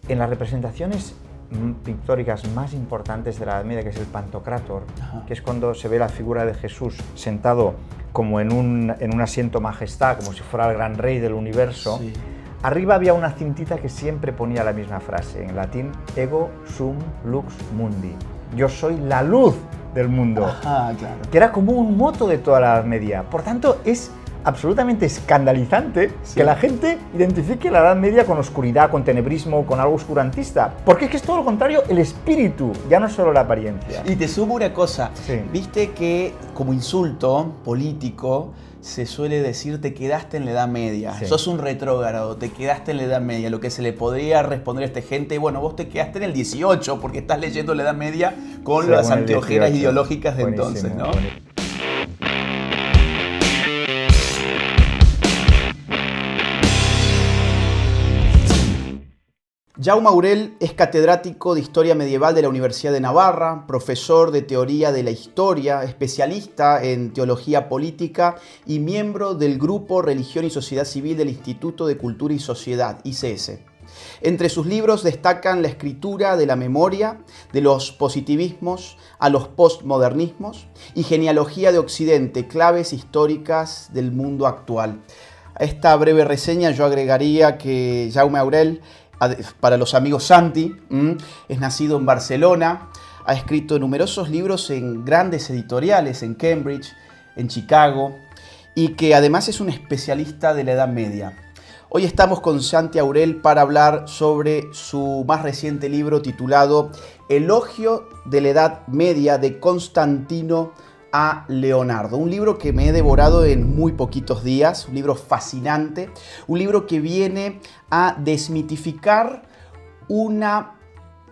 En las representaciones pictóricas más importantes de la Edad Media, que es el Pantocrátor, que es cuando se ve la figura de Jesús sentado como en un asiento majestad, como si fuera el gran rey del universo, sí. Arriba había una cintita que siempre ponía la misma frase, en latín, ego sum lux mundi, yo soy la luz del mundo, claro. Que era como un moto de toda la Edad Media. Por tanto, es absolutamente escandalizante que la gente identifique la Edad Media con oscuridad, con tenebrismo, con algo oscurantista. Porque es que es todo lo contrario, el espíritu, ya no solo la apariencia. Y te sumo una cosa, viste que como insulto político se suele decir te quedaste en la Edad Media, sos un retrógrado, te quedaste en la Edad Media. Lo que se le podría responder a esta gente, bueno, vos te quedaste en el 18 porque estás leyendo la Edad Media con las anteojeras ideológicas de entonces, ¿no? Jaume Aurel es catedrático de Historia Medieval de la Universidad de Navarra, profesor de Teoría de la Historia, especialista en Teología Política y miembro del Grupo Religión y Sociedad Civil del Instituto de Cultura y Sociedad, ICS. Entre sus libros destacan La escritura de la memoria, de los positivismos a los postmodernismos y Genealogía de Occidente, claves históricas del mundo actual. A esta breve reseña yo agregaría que Jaume Aurel, para los amigos Santi, es nacido en Barcelona, ha escrito numerosos libros en grandes editoriales, en Cambridge, en Chicago, y que además es un especialista de la Edad Media. Hoy estamos con Santi Aurel para hablar sobre su más reciente libro titulado Elogio de la Edad Media de Constantino a Leonardo, un libro que me he devorado en muy poquitos días, un libro fascinante, un libro que viene a desmitificar una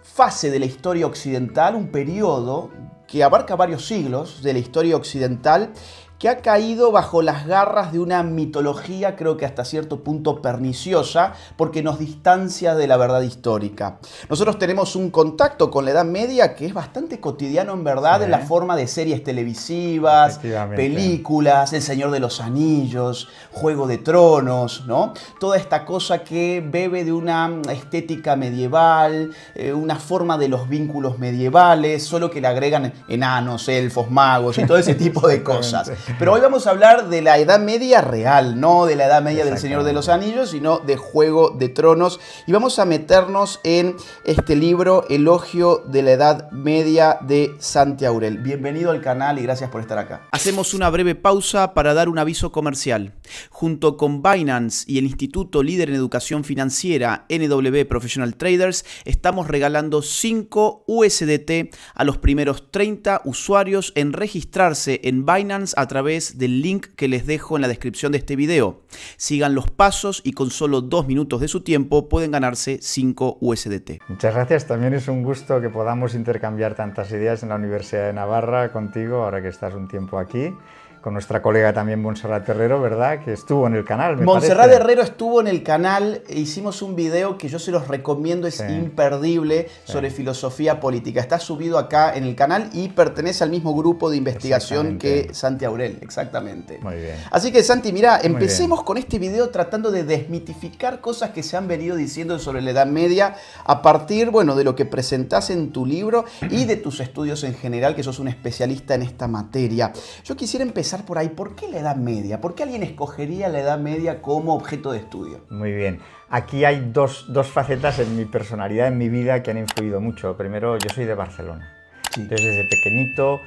fase de la historia occidental, un periodo que abarca varios siglos de la historia occidental, que ha caído bajo las garras de una mitología, creo que hasta cierto punto perniciosa, porque nos distancia de la verdad histórica. Nosotros tenemos un contacto con la Edad Media que es bastante cotidiano en verdad, en la forma de series televisivas, películas, El Señor de los Anillos, Juego de Tronos, ¿no? Toda esta cosa que bebe de una estética medieval, una forma de los vínculos medievales, solo que le agregan enanos, elfos, magos y todo ese tipo de cosas. Pero hoy vamos a hablar de la Edad Media real, no de la Edad Media del Señor de los Anillos, sino de Juego de Tronos. Y vamos a meternos en este libro, Elogio de la Edad Media de Santi Aurel. Bienvenido al canal y gracias por estar acá. Hacemos una breve pausa para dar un aviso comercial. Junto con Binance y el Instituto Líder en Educación Financiera, NW Professional Traders, estamos regalando 5 USDT a los primeros 30 usuarios en registrarse en Binance a través del link que les dejo en la descripción de este video. Sigan los pasos y con solo 2 minutos de su tiempo pueden ganarse 5 USDT. Muchas gracias, también es un gusto que podamos intercambiar tantas ideas en la Universidad de Navarra contigo, ahora que estás un tiempo aquí. Con nuestra colega también Montserrat Herrero, ¿verdad? Que estuvo en el canal, me Montserrat parece. Herrero estuvo en el canal, e hicimos un video que yo se los recomiendo, es imperdible, sobre filosofía política. Está subido acá en el canal y pertenece al mismo grupo de investigación que Santi Aurel, exactamente. Muy bien. Así que Santi, mira, empecemos con este video tratando de desmitificar cosas que se han venido diciendo sobre la Edad Media a partir, bueno, de lo que presentás en tu libro y de tus estudios en general, que sos un especialista en esta materia. Yo quisiera empezar por ahí. ¿Por qué la Edad Media? ¿Por qué alguien escogería la Edad Media como objeto de estudio? Muy bien. Aquí hay dos facetas en mi personalidad, en mi vida, que han influido mucho. Primero, yo soy de Barcelona. Entonces, desde pequeñito,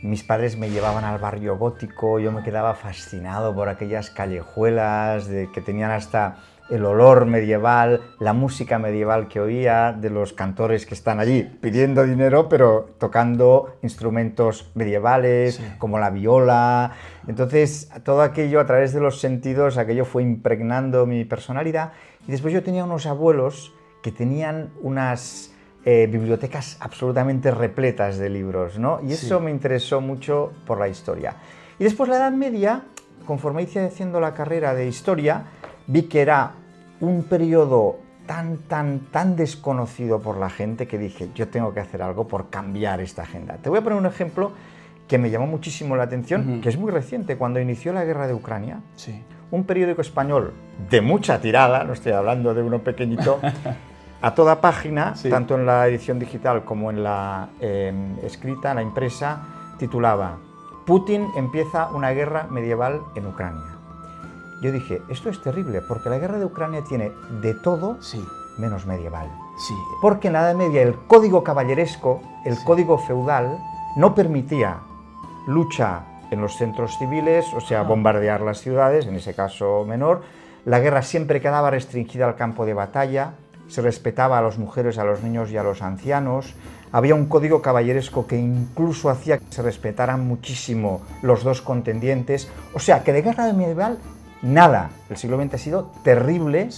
mis padres me llevaban al barrio gótico, yo me quedaba fascinado por aquellas callejuelas que tenían hasta el olor medieval, la música medieval que oía, de los cantores que están allí pidiendo dinero, pero tocando instrumentos medievales, como la viola. Entonces, todo aquello a través de los sentidos, aquello fue impregnando mi personalidad. Y después yo tenía unos abuelos que tenían unas bibliotecas absolutamente repletas de libros, ¿no? Y eso me interesó mucho por la historia. Y después la Edad Media, conforme hice haciendo la carrera de historia, vi que era un periodo tan desconocido por la gente que dije, yo tengo que hacer algo por cambiar esta agenda. Te voy a poner un ejemplo que me llamó muchísimo la atención, que es muy reciente. Cuando inició la guerra de Ucrania, un periódico español de mucha tirada, no estoy hablando de uno pequeñito, a toda página, Sí. tanto en la edición digital como en la escrita, en la impresa, titulaba Putin empieza una guerra medieval en Ucrania. Yo dije, esto es terrible, porque la guerra de Ucrania tiene de todo Sí, menos medieval. sí. Porque en la Edad Media el código caballeresco, el código feudal, no permitía lucha en los centros civiles, o sea, bombardear las ciudades, en ese caso menor. La guerra siempre quedaba restringida al campo de batalla, se respetaba a las mujeres, a los niños y a los ancianos. Había un código caballeresco que incluso hacía que se respetaran muchísimo los dos contendientes. O sea, que de guerra medieval, nada. El siglo XX ha sido terrible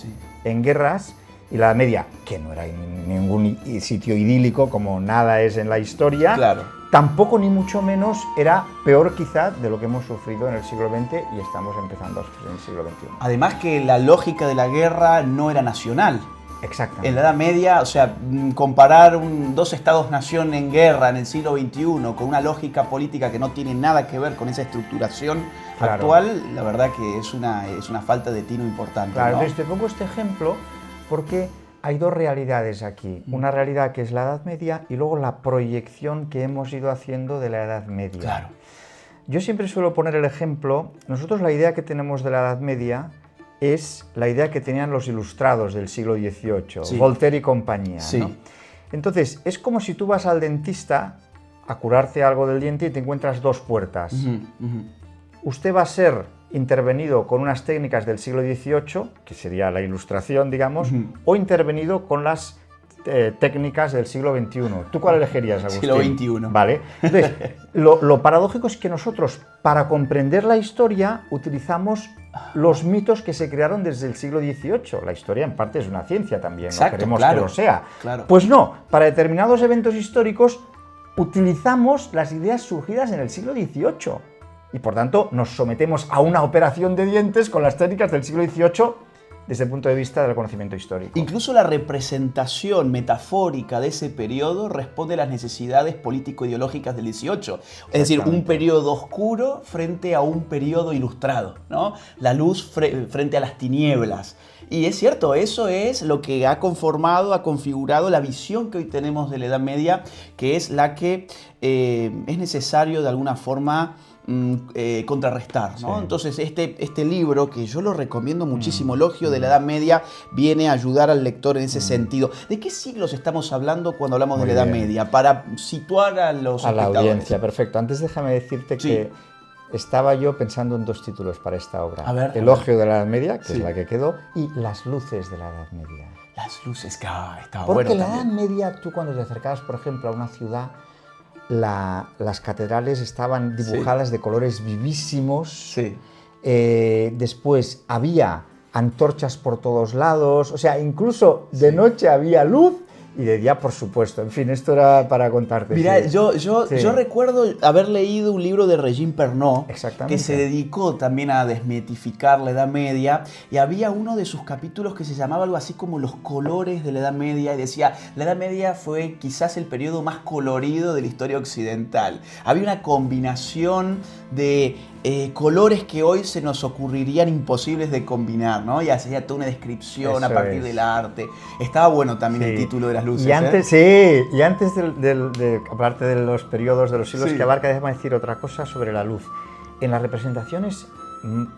en guerras, y la Edad Media, que no era ningún sitio idílico, como nada es en la historia, Claro. tampoco ni mucho menos era peor quizá de lo que hemos sufrido en el siglo XX y estamos empezando a sufrir en el siglo XXI. Además que la lógica de la guerra no era nacional. Exactamente. En la Edad Media, o sea, comparar dos estados-nación en guerra en el siglo XXI con una lógica política que no tiene nada que ver con esa estructuración actual, la verdad que es una falta de tino importante. Claro, ¿no? entonces te pongo este ejemplo porque hay dos realidades aquí. Una realidad que es la Edad Media y luego la proyección que hemos ido haciendo de la Edad Media. Claro. Yo siempre suelo poner el ejemplo, nosotros la idea que tenemos de la Edad Media es la idea que tenían los ilustrados del siglo XVIII, Sí. Voltaire y compañía. Sí. ¿no? Entonces, es como si tú vas al dentista a curarte algo del diente y te encuentras dos puertas. Usted va a ser intervenido con unas técnicas del siglo XVIII, que sería la ilustración, digamos, o intervenido con las técnicas del siglo XXI. ¿Tú cuál elegirías, Agustín? Siglo XXI. Vale. Entonces, lo paradójico es que nosotros, para comprender la historia, utilizamos los mitos que se crearon desde el siglo XVIII. La historia, en parte, es una ciencia también, Exacto, no queremos claro, que lo sea. claro. Pues no, para determinados eventos históricos utilizamos las ideas surgidas en el siglo XVIII. Y por tanto nos sometemos a una operación de dientes con las técnicas del siglo XVIII desde el punto de vista del conocimiento histórico. Incluso la representación metafórica de ese periodo responde a las necesidades político-ideológicas del XVIII. Es decir, un periodo oscuro frente a un periodo ilustrado, ¿no? La luz frente a las tinieblas. Y es cierto, eso es lo que ha conformado, ha configurado la visión que hoy tenemos de la Edad Media, que es la que es necesario de alguna forma contrarrestar, ¿no? Sí. Entonces este libro, que yo lo recomiendo muchísimo, Elogio de la Edad Media, viene a ayudar al lector en ese sentido. ¿De qué siglos estamos hablando cuando hablamos Muy de la Edad bien. Media? Para situar a los A la espectadores. audiencia, perfecto. Antes déjame decirte Sí. que estaba yo pensando en dos títulos para esta obra. A ver, Elogio de la Edad Media, que Sí. es la que quedó, y Las luces de la Edad Media. Las luces, que estaba Porque bueno en la Edad también. Media, tú cuando te acercabas, por ejemplo, a una ciudad, las catedrales estaban dibujadas de colores vivísimos. Sí. Después había antorchas por todos lados, o sea, incluso de noche había luz y de día, por supuesto. En fin, esto era para contarte. Mira, sí. yo Sí. recuerdo haber leído un libro de Regine Pernod Exactamente. que se dedicó también a desmitificar la Edad Media, y había uno de sus capítulos que se llamaba algo así como Los colores de la Edad Media, y decía, la Edad Media fue quizás el periodo más colorido de la historia occidental. Había una combinación de colores que hoy se nos ocurrirían imposibles de combinar, ¿no? Y hacía toda una descripción a Eso partir es. del arte. Estaba bueno también el Sí. título de las luces. Y antes, sí, y antes de aparte de los periodos de los siglos Sí. que abarca, déjame decir otra cosa sobre la luz. En las representaciones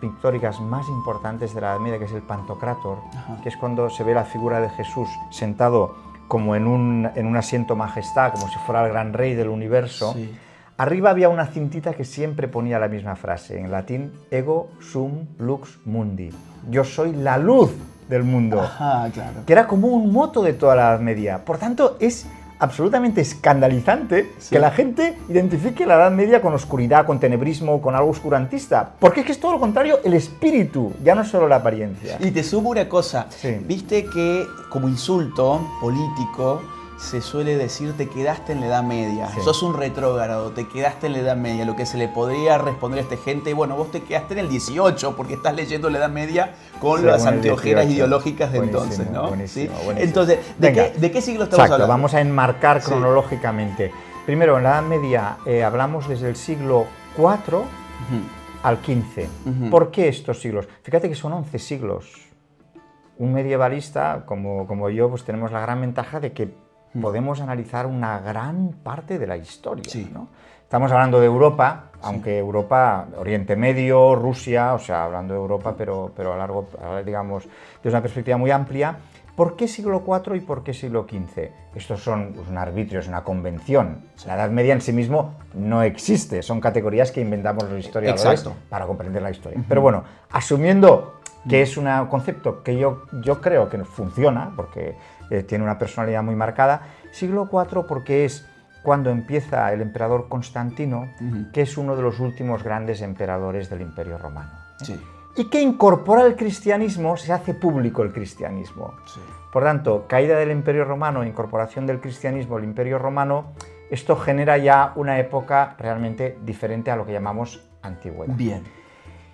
pictóricas más importantes de la Edad Media, que es el Pantocrátor, que es cuando se ve la figura de Jesús sentado como en un asiento majestad, como si fuera el gran rey del universo. Sí. Arriba había una cintita que siempre ponía la misma frase, en latín, ego sum lux mundi. Yo soy la luz del mundo. Ajá, claro. Que era como un moto de toda la Edad Media. Por tanto, es absolutamente escandalizante que la gente identifique la Edad Media con oscuridad, con tenebrismo, con algo oscurantista. Porque es que es todo lo contrario, el espíritu, ya no solo la apariencia. Y te sumo una cosa, Sí. viste que como insulto político se suele decir te quedaste en la Edad Media, Sí. sos un retrógrado, te quedaste en la Edad Media, lo que se le podría responder a esta gente, bueno, vos te quedaste en el 18 porque estás leyendo la Edad Media con Sí, las con el anteojeras 18. ideológicas de Buenísimo, entonces, ¿no? buenísimo, ¿Sí? buenísimo. Entonces, Venga. ¿de qué siglo estamos Exacto, hablando? vamos a enmarcar Sí. cronológicamente. Primero, en la Edad Media hablamos desde el siglo IV Ujú. al XV. Ujú. ¿Por qué estos siglos? Fíjate que son 11 siglos. un medievalista como yo, pues tenemos la gran ventaja de que podemos analizar una gran parte de la historia, Sí. ¿no? Estamos hablando de Europa, aunque Europa, Oriente Medio, Rusia, o sea, hablando de Europa, pero digamos, desde una perspectiva muy amplia. ¿Por qué siglo IV y por qué siglo XV? Estos son un arbitrio, es una convención. La Edad Media en sí mismo no existe, son categorías que inventamos los historiadores para comprender la historia. Pero bueno, asumiendo que es un concepto que yo creo que funciona, porque tiene una personalidad muy marcada, siglo IV porque es cuando empieza el emperador Constantino, que es uno de los últimos grandes emperadores del Imperio Romano. Sí. Y que incorpora el cristianismo, se hace público el cristianismo. Sí. Por tanto, caída del Imperio Romano, incorporación del cristianismo al Imperio Romano, esto genera ya una época realmente diferente a lo que llamamos antigüedad. Bien.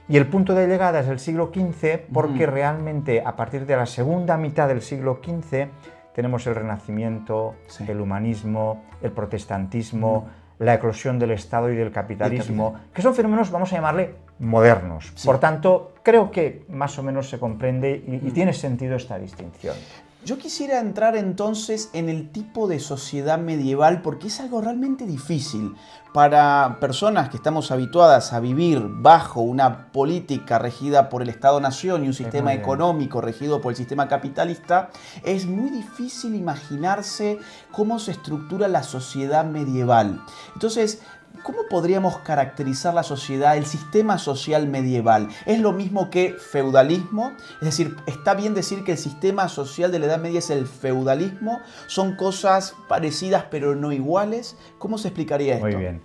Y el punto de llegada es el siglo XV, porque realmente a partir de la segunda mitad del siglo XV tenemos el Renacimiento, el humanismo, el protestantismo, la eclosión del Estado y del capitalismo, que son fenómenos, vamos a llamarle, modernos. Sí. Por tanto, creo que más o menos se comprende y tiene sentido esta distinción. Yo quisiera entrar entonces en el tipo de sociedad medieval porque es algo realmente difícil para personas que estamos habituadas a vivir bajo una política regida por el Estado-Nación y un sistema económico regido por el sistema capitalista. Es muy difícil imaginarse cómo se estructura la sociedad medieval. Entonces, ¿cómo podríamos caracterizar la sociedad, el sistema social medieval? ¿Es lo mismo que feudalismo? Es decir, ¿está bien decir que el sistema social de la Edad Media es el feudalismo? ¿Son cosas parecidas pero no iguales? ¿Cómo se explicaría esto? Muy bien.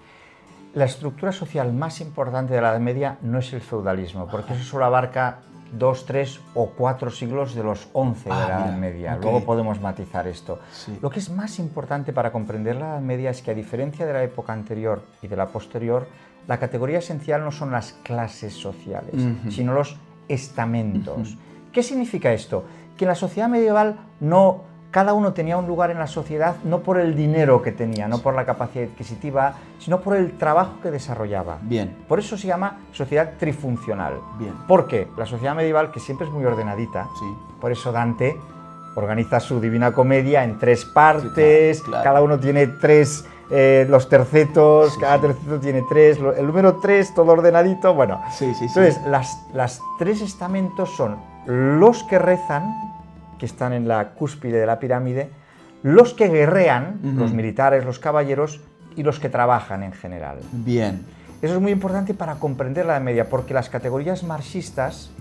La estructura social más importante de la Edad Media no es el feudalismo, porque eso solo abarca 2, 3 o 4 siglos de los 11 de la Edad Media. Luego podemos matizar esto. Sí. Lo que es más importante para comprender la Edad Media es que, a diferencia de la época anterior y de la posterior, la categoría esencial no son las clases sociales, sino los estamentos. ¿Qué significa esto? Que en la sociedad medieval cada uno tenía un lugar en la sociedad no por el dinero que tenía, no por la capacidad adquisitiva, sino por el trabajo que desarrollaba. Bien. Por eso se llama sociedad trifuncional. Bien. Porque la sociedad medieval, que siempre es muy ordenadita, por eso Dante organiza su Divina Comedia en 3 partes, claro. Cada uno tiene 3, los tercetos, cada terceto tiene 3, el número 3, todo ordenadito, bueno. Entonces, las 3 estamentos son los que rezan, que están en la cúspide de la pirámide, los que guerrean, los militares, los caballeros, y los que trabajan en general. Bien. Eso es muy importante para comprender la Edad Media, porque las categorías marxistas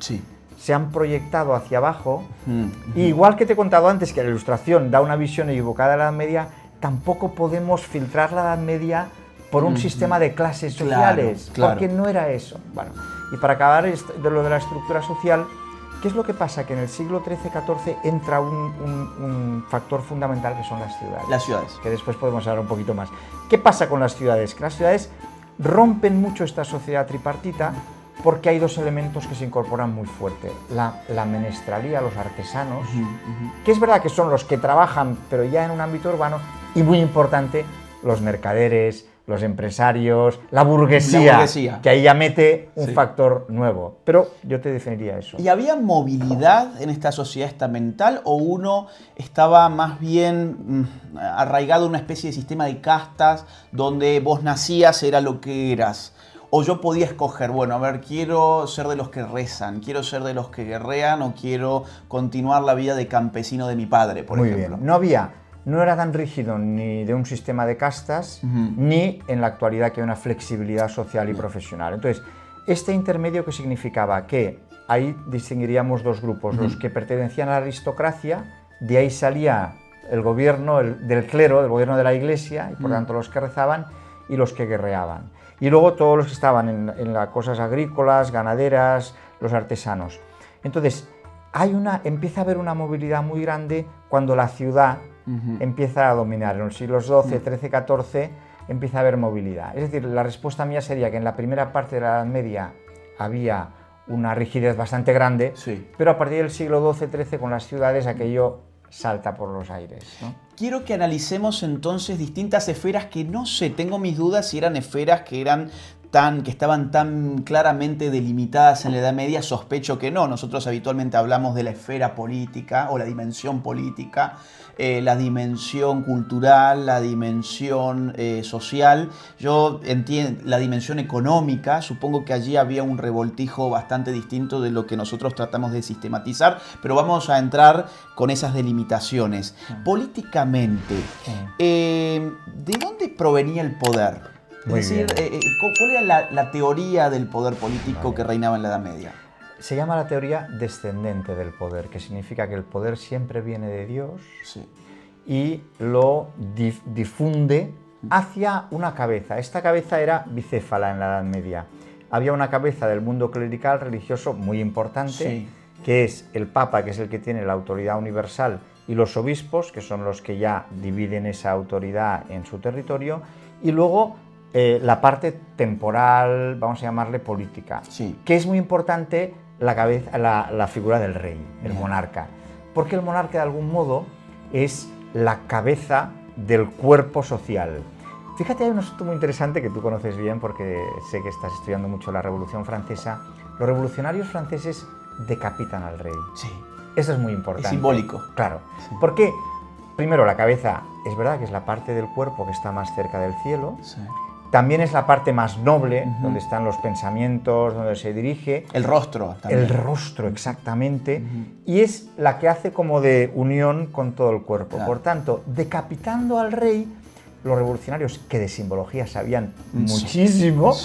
se han proyectado hacia abajo, y igual que te he contado antes que la Ilustración da una visión equivocada de la Edad Media, tampoco podemos filtrar la Edad Media por un sistema de clases sociales, porque no era eso. Bueno, y para acabar de lo de la estructura social, ¿qué es lo que pasa? Que en el siglo XIII-XIV entra un factor fundamental, que son las ciudades. Las ciudades. Que después podemos hablar un poquito más. ¿Qué pasa con las ciudades? Que las ciudades rompen mucho esta sociedad tripartita porque hay 2 elementos que se incorporan muy fuerte. La menestralía, los artesanos, que es verdad que son los que trabajan, pero ya en un ámbito urbano, y muy importante, los mercaderes, los empresarios, la burguesía, que ahí ya mete un factor nuevo. Pero yo te definiría eso. ¿Y había movilidad en esta sociedad estamental o uno estaba más bien arraigado en una especie de sistema de castas donde vos nacías, era lo que eras? O yo podía escoger, bueno, a ver, quiero ser de los que rezan, quiero ser de los que guerrean o quiero continuar la vida de campesino de mi padre, por ejemplo. Muy bien. No era tan rígido ni de un sistema de castas, ni en la actualidad que hay una flexibilidad social y profesional. Entonces, este intermedio, ¿qué significaba? Que ahí distinguiríamos 2 grupos, los que pertenecían a la aristocracia, de ahí salía el gobierno del clero, del gobierno de la iglesia, y por tanto los que rezaban, y los que guerreaban. Y luego todos los que estaban en las cosas agrícolas, ganaderas, los artesanos. Entonces, empieza a haber una movilidad muy grande cuando la ciudad empieza a dominar. En los siglos XII, XIII, XIV empieza a haber movilidad. Es decir, la respuesta mía sería que en la primera parte de la Edad Media había una rigidez bastante grande, pero a partir del siglo XII, XIII, con las ciudades, aquello salta por los aires, ¿no? Quiero que analicemos entonces distintas esferas que no sé, tengo mis dudas si eran esferas que eran que estaban tan claramente delimitadas en la Edad Media, sospecho que no. Nosotros habitualmente hablamos de la esfera política o la dimensión política, la dimensión cultural, la dimensión social. Yo entiendo la dimensión económica. Supongo que allí había un revoltijo bastante distinto de lo que nosotros tratamos de sistematizar, pero vamos a entrar con esas delimitaciones. Políticamente, ¿de dónde provenía el poder? Es decir, ¿cuál era la teoría del poder político que reinaba en la Edad Media? Se llama la teoría descendente del poder, que significa que el poder siempre viene de Dios y lo difunde hacia una cabeza. Esta cabeza era bicéfala en la Edad Media. Había una cabeza del mundo clerical religioso muy importante, que es el Papa, que es el que tiene la autoridad universal, y los obispos, que son los que ya dividen esa autoridad en su territorio, y luego la parte temporal, vamos a llamarle política, que es muy importante la figura del rey, el monarca, porque el monarca de algún modo es la cabeza del cuerpo social. Fíjate, hay un asunto muy interesante que tú conoces bien porque sé que estás estudiando mucho la Revolución Francesa. Los revolucionarios franceses decapitan al rey. Eso es muy importante. Es simbólico. Claro, porque primero la cabeza es verdad que es la parte del cuerpo que está más cerca del cielo. También es la parte más noble, donde están los pensamientos, donde se dirige. El rostro también. El rostro, exactamente. Y es la que hace como de unión con todo el cuerpo. Por tanto, decapitando al rey, los revolucionarios, que de simbología sabían muchísimo,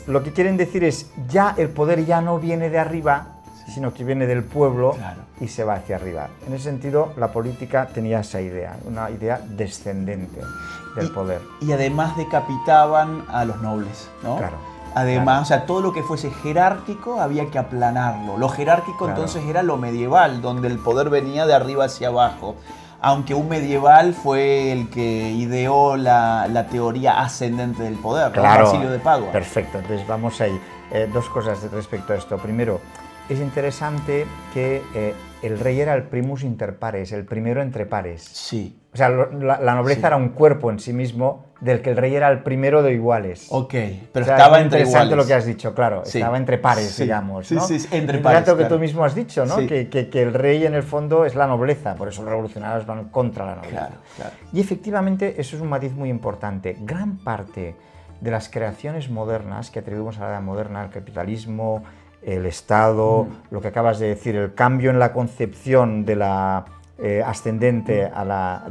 lo que quieren decir es, ya el poder ya no viene de arriba, sino que viene del pueblo y se va hacia arriba. En ese sentido, la política tenía esa idea, una idea descendente del poder. Y además decapitaban a los nobles, ¿no? Además, o sea, todo lo que fuese jerárquico había que aplanarlo. Lo jerárquico entonces era lo medieval, donde el poder venía de arriba hacia abajo. Aunque un medieval fue el que ideó la teoría ascendente del poder, ¿no? Basilio de Padua. Perfecto, entonces vamos ahí. Dos cosas respecto a esto. Primero, es interesante que el rey era el primus inter pares, el primero entre pares. O sea, la nobleza era un cuerpo en sí mismo del que el rey era el primero de iguales. Pero estaba entre iguales. Interesante lo que has dicho, claro, estaba entre pares, digamos, ¿no? Entre pares. Lo que tú mismo has dicho, ¿no? Que el rey en el fondo es la nobleza, por eso los revolucionarios van contra la nobleza. Y efectivamente eso es un matiz muy importante. Gran parte de las creaciones modernas que atribuimos a la edad moderna, al capitalismo, el Estado, lo que acabas de decir, el cambio en la concepción de la descendente a la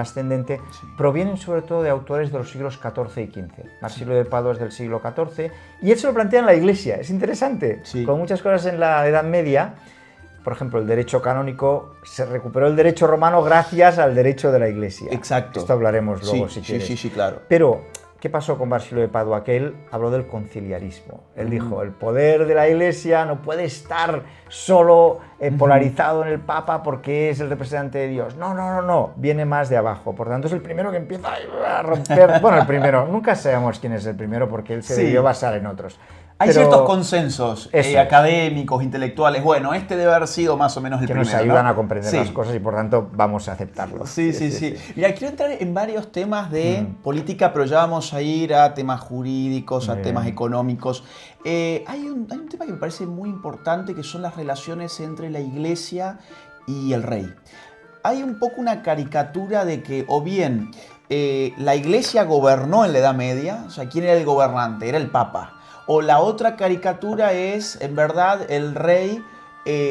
ascendente, provienen sobre todo de autores de los siglos XIV y XV. Basilio de Padua es del siglo XIV y él se lo plantea en la Iglesia. Es interesante, con muchas cosas en la Edad Media. Por ejemplo, el derecho canónico, se recuperó el derecho romano gracias al derecho de la Iglesia. Esto hablaremos luego si quieres. Pero ¿qué pasó con Basilio de Padua? Que él habló del conciliarismo. Él dijo, el poder de la Iglesia no puede estar solo polarizado en el Papa porque es el representante de Dios. No, viene más de abajo. Por tanto, es el primero que empieza a romper... Bueno, el primero, nunca sabemos quién es el primero porque él se debió basar en otros. Hay ciertos consensos académicos, intelectuales. Bueno, este debe haber sido más o menos el primero. Que nos ayudan a comprender las cosas y por tanto vamos a aceptarlo. Mira, quiero entrar en varios temas de política, pero ya vamos a ir a temas jurídicos, a temas económicos. Hay un tema que me parece muy importante, que son las relaciones entre la Iglesia y el rey. Hay un poco una caricatura de que o bien la Iglesia gobernó en la Edad Media, o sea, ¿quién era el gobernante? Era el Papa. O la otra caricatura es, en verdad, el rey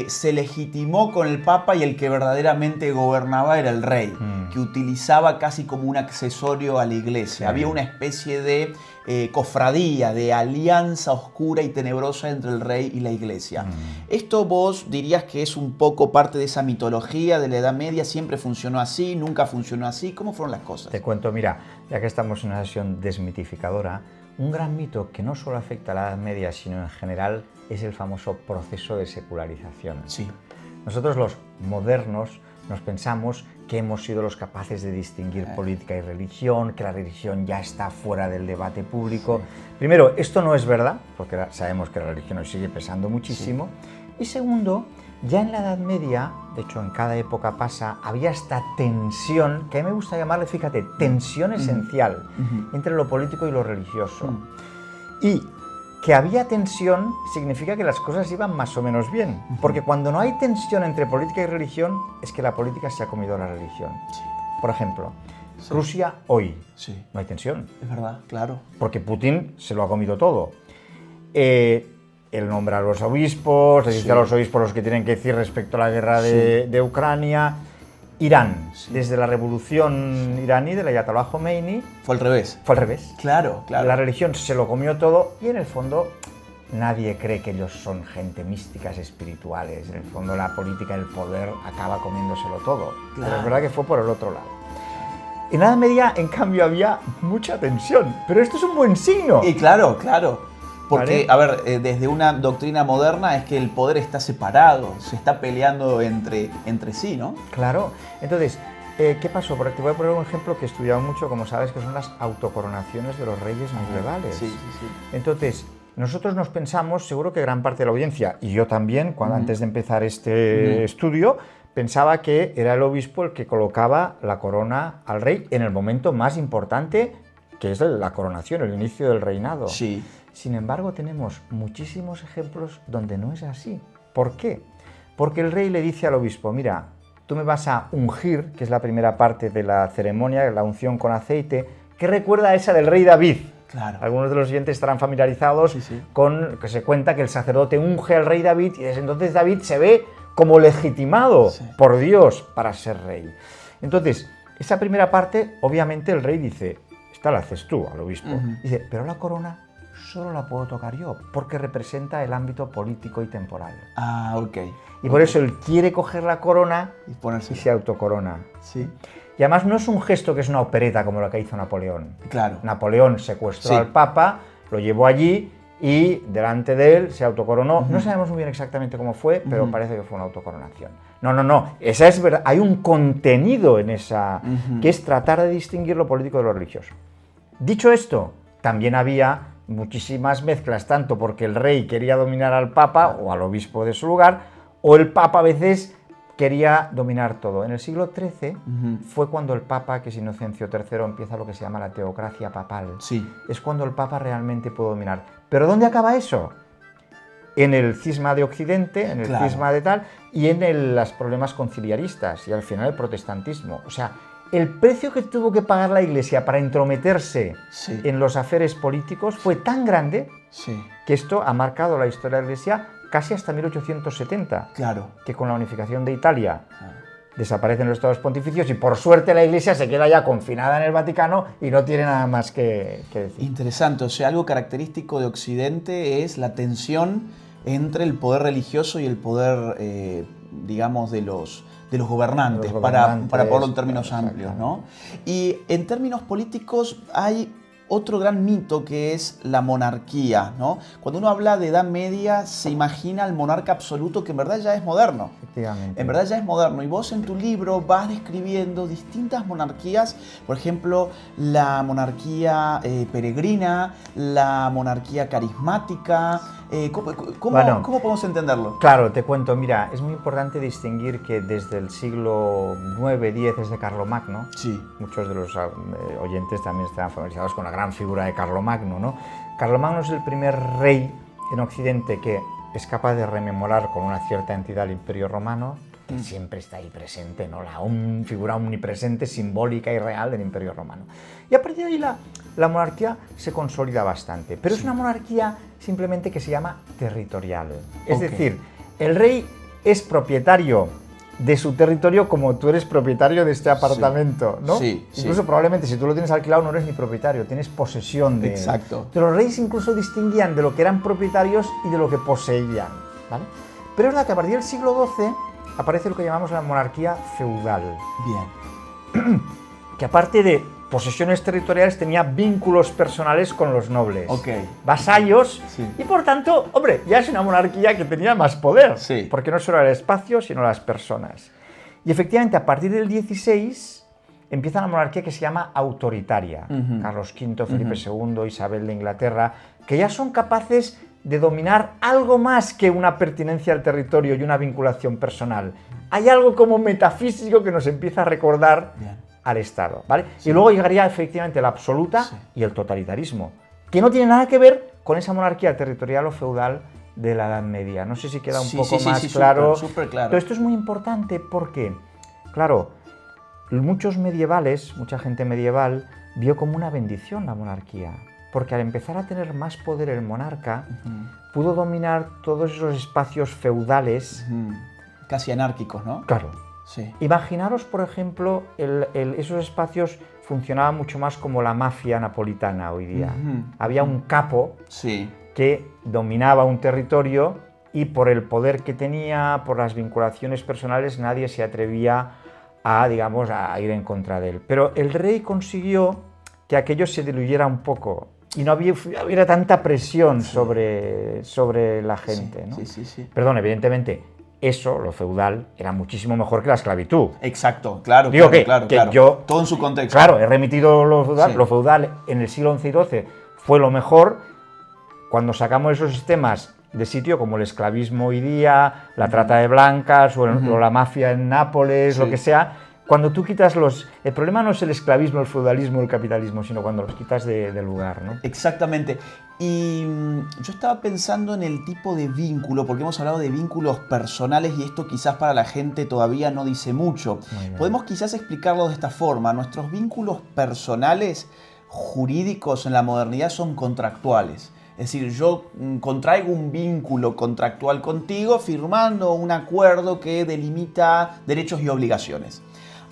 se legitimó con el Papa y el que verdaderamente gobernaba era el rey, que utilizaba casi como un accesorio a la Iglesia. Había una especie de cofradía, de alianza oscura y tenebrosa entre el rey y la Iglesia. ¿Esto vos dirías que es un poco parte de esa mitología de la Edad Media? ¿Siempre funcionó así? ¿Nunca funcionó así? ¿Cómo fueron las cosas? Te cuento, mira, ya que estamos en una sesión desmitificadora, un gran mito que no solo afecta a la Edad Media, sino en general, es el famoso proceso de secularización. Nosotros los modernos nos pensamos que hemos sido los capaces de distinguir política y religión, que la religión ya está fuera del debate público. Primero, esto no es verdad, porque sabemos que la religión nos sigue pesando muchísimo. Y segundo, Ya en la Edad Media, de hecho en cada época pasa, había esta tensión, que a mí me gusta llamarle, fíjate, tensión esencial entre lo político y lo religioso. Y que había tensión significa que las cosas iban más o menos bien, porque cuando no hay tensión entre política y religión, es que la política se ha comido a la religión. Sí. Por ejemplo, Sí. Rusia hoy, Sí. no hay tensión, Es verdad, claro. porque Putin se lo ha comido todo. Él nombra a los obispos, le dice a los obispos los que tienen que decir respecto a la guerra de Ucrania. Irán, desde la revolución iraní del Ayatollah Khomeini, Fue al revés. fue al revés. Claro, claro. La religión se lo comió todo y en el fondo nadie cree que ellos son gente místicas, espirituales. En el fondo la política, el poder acaba comiéndoselo todo. Claro. Pero es verdad que fue por el otro lado. En la Edad Media, en cambio, había mucha tensión. Pero esto es un buen signo. Y claro, claro. Porque, ¿Vale? a ver, desde una doctrina moderna es que el poder está separado, se está peleando entre sí, ¿no? Claro. Entonces, ¿qué pasó? Porque te voy a poner un ejemplo que he estudiado mucho, como sabes, que son las autocoronaciones de los reyes medievales. Sí, sí, sí. Entonces, nosotros nos pensamos, seguro que gran parte de la audiencia, y yo también, antes de empezar este estudio, pensaba que era el obispo el que colocaba la corona al rey en el momento más importante, que es la coronación, el inicio del reinado. Sí. Sin embargo, tenemos muchísimos ejemplos donde no es así. ¿Por qué? Porque el rey le dice al obispo, mira, tú me vas a ungir, que es la primera parte de la ceremonia, la unción con aceite, que recuerda a esa del rey David. Claro. Algunos de los oyentes estarán familiarizados con que se cuenta que el sacerdote unge al rey David y desde entonces David se ve como legitimado por Dios para ser rey. Entonces, esa primera parte, obviamente el rey dice, esta la haces tú al obispo. Dice, pero la corona solo la puedo tocar yo, porque representa el ámbito político y temporal. Ah, ok. Y por eso él quiere coger la corona y se autocorona. Sí. Y además no es un gesto que es una opereta como la que hizo Napoleón. Claro. Napoleón secuestró al Papa, lo llevó allí y delante de él se autocoronó. No sabemos muy bien exactamente cómo fue, pero parece que fue una autocoronación. No. Esa es verdad. Hay un contenido en esa, que es tratar de distinguir lo político de lo religioso. Dicho esto, también había muchísimas mezclas, tanto porque el rey quería dominar al Papa o al obispo de su lugar, o el Papa a veces quería dominar todo. En el siglo XIII fue cuando el Papa, que es Inocencio III, empieza lo que se llama la teocracia papal. Sí. Es cuando el Papa realmente puede dominar. ¿Pero dónde acaba eso? En el cisma de Occidente, en el cisma de tal, y en los problemas conciliaristas, y al final el protestantismo. O sea, el precio que tuvo que pagar la Iglesia para entrometerse en los aferes políticos fue tan grande que esto ha marcado la historia de la Iglesia casi hasta 1870. Claro. Que con la unificación de Italia desaparecen los estados pontificios y por suerte la Iglesia se queda ya confinada en el Vaticano y no tiene nada más que decir. Interesante. O sea, algo característico de Occidente es la tensión entre el poder religioso y el poder, digamos, de los gobernantes, para ponerlo en términos amplios, ¿no? Y en términos políticos hay otro gran mito que es la monarquía, ¿no? Cuando uno habla de Edad Media se imagina al monarca absoluto, que en verdad ya es moderno. Efectivamente. En verdad ya es moderno. Y vos en tu libro vas describiendo distintas monarquías, por ejemplo, la monarquía peregrina, la monarquía carismática. ¿Cómo podemos entenderlo? Claro, te cuento. Mira, es muy importante distinguir que desde el siglo IX-X, desde Carlomagno, muchos de los oyentes también están familiarizados con la gran figura de Carlomagno, ¿no? Carlomagno es el primer rey en Occidente que es capaz de rememorar con una cierta entidad el Imperio Romano, que siempre está ahí presente, ¿no? La figura omnipresente, simbólica y real del Imperio Romano. Y a partir de ahí la monarquía se consolida bastante, pero es una monarquía simplemente que se llama territorial. Es decir, el rey es propietario de su territorio como tú eres propietario de este apartamento, ¿no? Incluso probablemente si tú lo tienes alquilado no eres ni propietario, tienes posesión de él. Pero los reyes incluso distinguían de lo que eran propietarios y de lo que poseían, ¿vale? Pero es verdad que a partir del siglo XII aparece lo que llamamos la monarquía feudal. Bien. Que aparte de posesiones territoriales tenía vínculos personales con los nobles, vasallos, y por tanto, hombre, ya es una monarquía que tenía más poder, porque no solo era el espacio, sino las personas. Y efectivamente, a partir del XVI empieza una monarquía que se llama autoritaria. Carlos V, Felipe II, Isabel de Inglaterra, que ya son capaces de dominar algo más que una pertinencia al territorio y una vinculación personal. Hay algo como metafísico que nos empieza a recordar al Estado, ¿vale? Sí. Y luego llegaría efectivamente la absoluta y el totalitarismo, que no tiene nada que ver con esa monarquía territorial o feudal de la Edad Media. No sé si queda un poco más claro. Súper claro. Pero esto es muy importante porque, claro, mucha gente medieval vio como una bendición la monarquía, porque al empezar a tener más poder el monarca, pudo dominar todos esos espacios feudales. Casi anárquicos, ¿no? Claro. Sí. Imaginaros, por ejemplo, esos espacios funcionaban mucho más como la mafia napolitana hoy día. Había un capo que dominaba un territorio y por el poder que tenía, por las vinculaciones personales, nadie se atrevía a ir en contra de él. Pero el rey consiguió que aquello se diluyera un poco y no hubiera tanta presión sobre la gente, ¿no? Perdón, evidentemente, eso, lo feudal, era muchísimo mejor que la esclavitud. Exacto, claro. Yo, todo en su contexto. Claro, he remitido lo feudal en el siglo XI y XII fue lo mejor. Cuando sacamos esos sistemas de sitio, como el esclavismo hoy día, la trata de blancas o la mafia en Nápoles, lo que sea, cuando tú quitas el problema no es el esclavismo, el feudalismo, el capitalismo, sino cuando los quitas del lugar, ¿no? Exactamente. Y yo estaba pensando en el tipo de vínculo, porque hemos hablado de vínculos personales y esto quizás para la gente todavía no dice mucho. Podemos quizás explicarlo de esta forma. Nuestros vínculos personales jurídicos en la modernidad son contractuales. Es decir, yo contraigo un vínculo contractual contigo firmando un acuerdo que delimita derechos y obligaciones.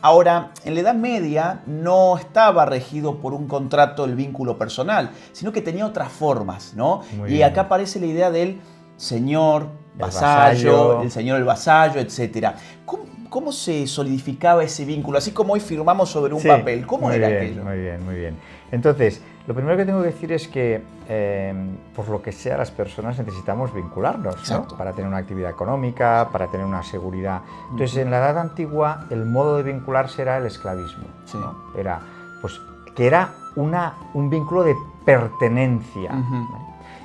Ahora, en la Edad Media no estaba regido por un contrato el vínculo personal, sino que tenía otras formas, ¿no? Y acá aparece la idea del señor, vasallo, el señor, el vasallo, etc. ¿Cómo se solidificaba ese vínculo? Así como hoy firmamos sobre un papel. ¿Cómo era aquello? Muy bien. Entonces, lo primero que tengo que decir es que, por lo que sea, las personas necesitamos vincularnos, ¿no? Para tener una actividad económica, para tener una seguridad. Entonces, en la Edad Antigua, el modo de vincularse era el esclavismo, ¿no? Era un vínculo de pertenencia.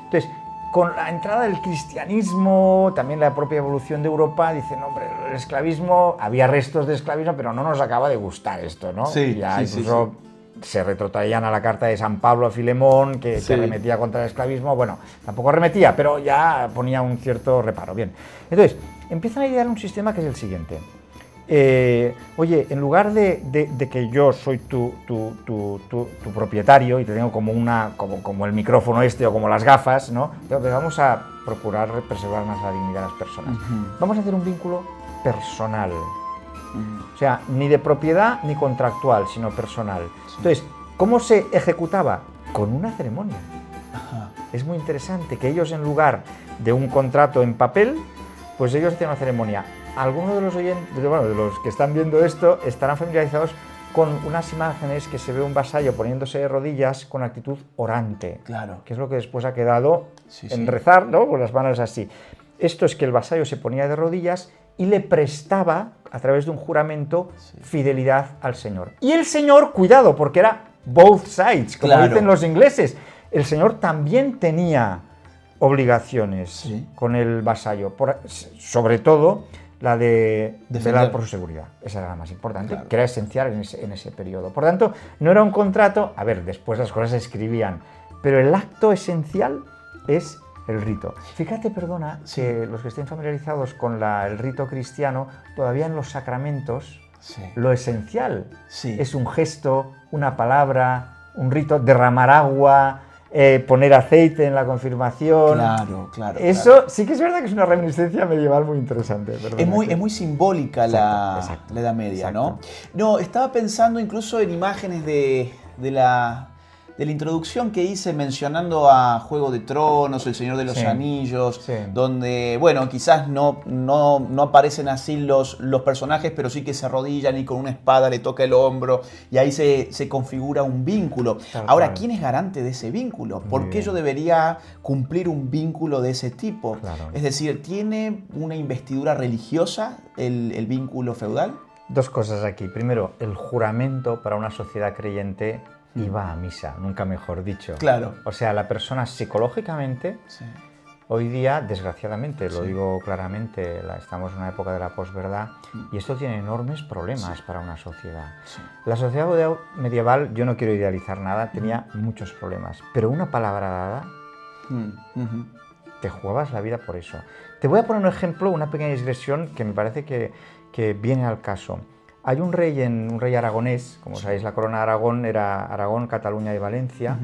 Entonces, con la entrada del cristianismo, también la propia evolución de Europa, dicen, hombre, el esclavismo, había restos de esclavismo, pero no nos acaba de gustar esto, ¿no? Incluso se retrotraían a la carta de San Pablo a Filemón, que remetía contra el esclavismo. Bueno, tampoco remetía, pero ya ponía un cierto reparo. Bien, entonces, empiezan a idear un sistema que es el siguiente. Oye, en lugar de que yo soy tu propietario y te tengo como el micrófono o como las gafas, ¿no? Pero vamos a procurar preservar más la dignidad de las personas. Vamos a hacer un vínculo personal. O sea, ni de propiedad ni contractual, sino personal. Entonces, ¿cómo se ejecutaba? Con una ceremonia. Es muy interesante que ellos, en lugar de un contrato en papel, pues ellos hacían una ceremonia. Algunos de los oyentes, de los que están viendo esto, estarán familiarizados con unas imágenes que se ve un vasallo poniéndose de rodillas con actitud orante, que es lo que después ha quedado en rezar, ¿no? Con las manos así. Esto es que el vasallo se ponía de rodillas y le prestaba, a través de un juramento, fidelidad al señor. Y el señor, cuidado, porque era both sides, como dicen los ingleses. El señor también tenía obligaciones con el vasallo, sobre todo la de velar por su seguridad. Esa era la más importante, que era esencial en ese periodo. Por tanto, no era un contrato, después las cosas se escribían, pero el acto esencial es el rito. Fíjate, perdona, que los que estén familiarizados con el rito cristiano, todavía en los sacramentos, lo esencial es un gesto, una palabra, un rito, derramar agua, poner aceite en la confirmación. Claro. Eso sí que es verdad que es una reminiscencia medieval muy interesante. Es muy simbólica la Edad Media, ¿no? No, estaba pensando incluso en imágenes de la introducción que hice mencionando a Juego de Tronos, El Señor de los Anillos, donde, bueno, quizás no aparecen así los personajes, pero sí que se arrodillan y con una espada le toca el hombro y ahí se configura un vínculo. Ahora, ¿quién es garante de ese vínculo? ¿Por qué yo debería cumplir un vínculo de ese tipo? Es decir, ¿tiene una investidura religiosa el vínculo feudal? Dos cosas aquí. Primero, el juramento para una sociedad creyente iba a misa, nunca mejor dicho. Claro. O sea, la persona psicológicamente Hoy día, desgraciadamente, lo digo claramente, estamos en una época de la posverdad y esto tiene enormes problemas para una sociedad. La sociedad medieval, yo no quiero idealizar nada, tenía muchos problemas, pero una palabra dada, te jugabas la vida por eso. Te voy a poner un ejemplo, una pequeña digresión que me parece que viene al caso. Hay un rey aragonés, como sabéis, la corona de Aragón era Aragón, Cataluña y Valencia,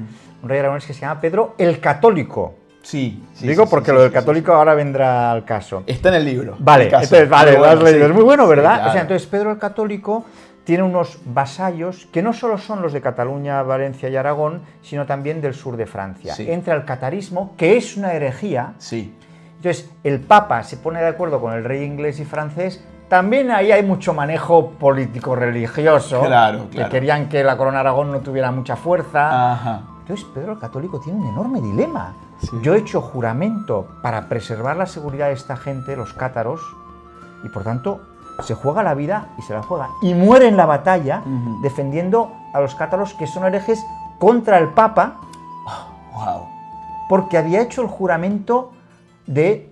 un rey aragonés que se llama Pedro el Católico. Sí, digo porque lo del católico ahora vendrá al caso. Está en el libro. Vale, entonces, vale, lo has leído. Es muy bueno, ¿verdad? Sí, claro. O sea, entonces Pedro el Católico tiene unos vasallos que no solo son los de Cataluña, Valencia y Aragón, sino también del sur de Francia. Sí. Entra el catarismo, que es una herejía. Sí. Entonces, el Papa se pone de acuerdo con el rey inglés y francés. También ahí hay mucho manejo político-religioso. Claro. Que querían que la corona de Aragón no tuviera mucha fuerza. Ajá. Entonces, Pedro el Católico tiene un enorme dilema. Sí. Yo he hecho juramento para preservar la seguridad de esta gente, los cátaros, y por tanto se juega la vida y se la juega. Y muere en la batalla defendiendo a los cátaros que son herejes contra el Papa, Wow. porque había hecho el juramento de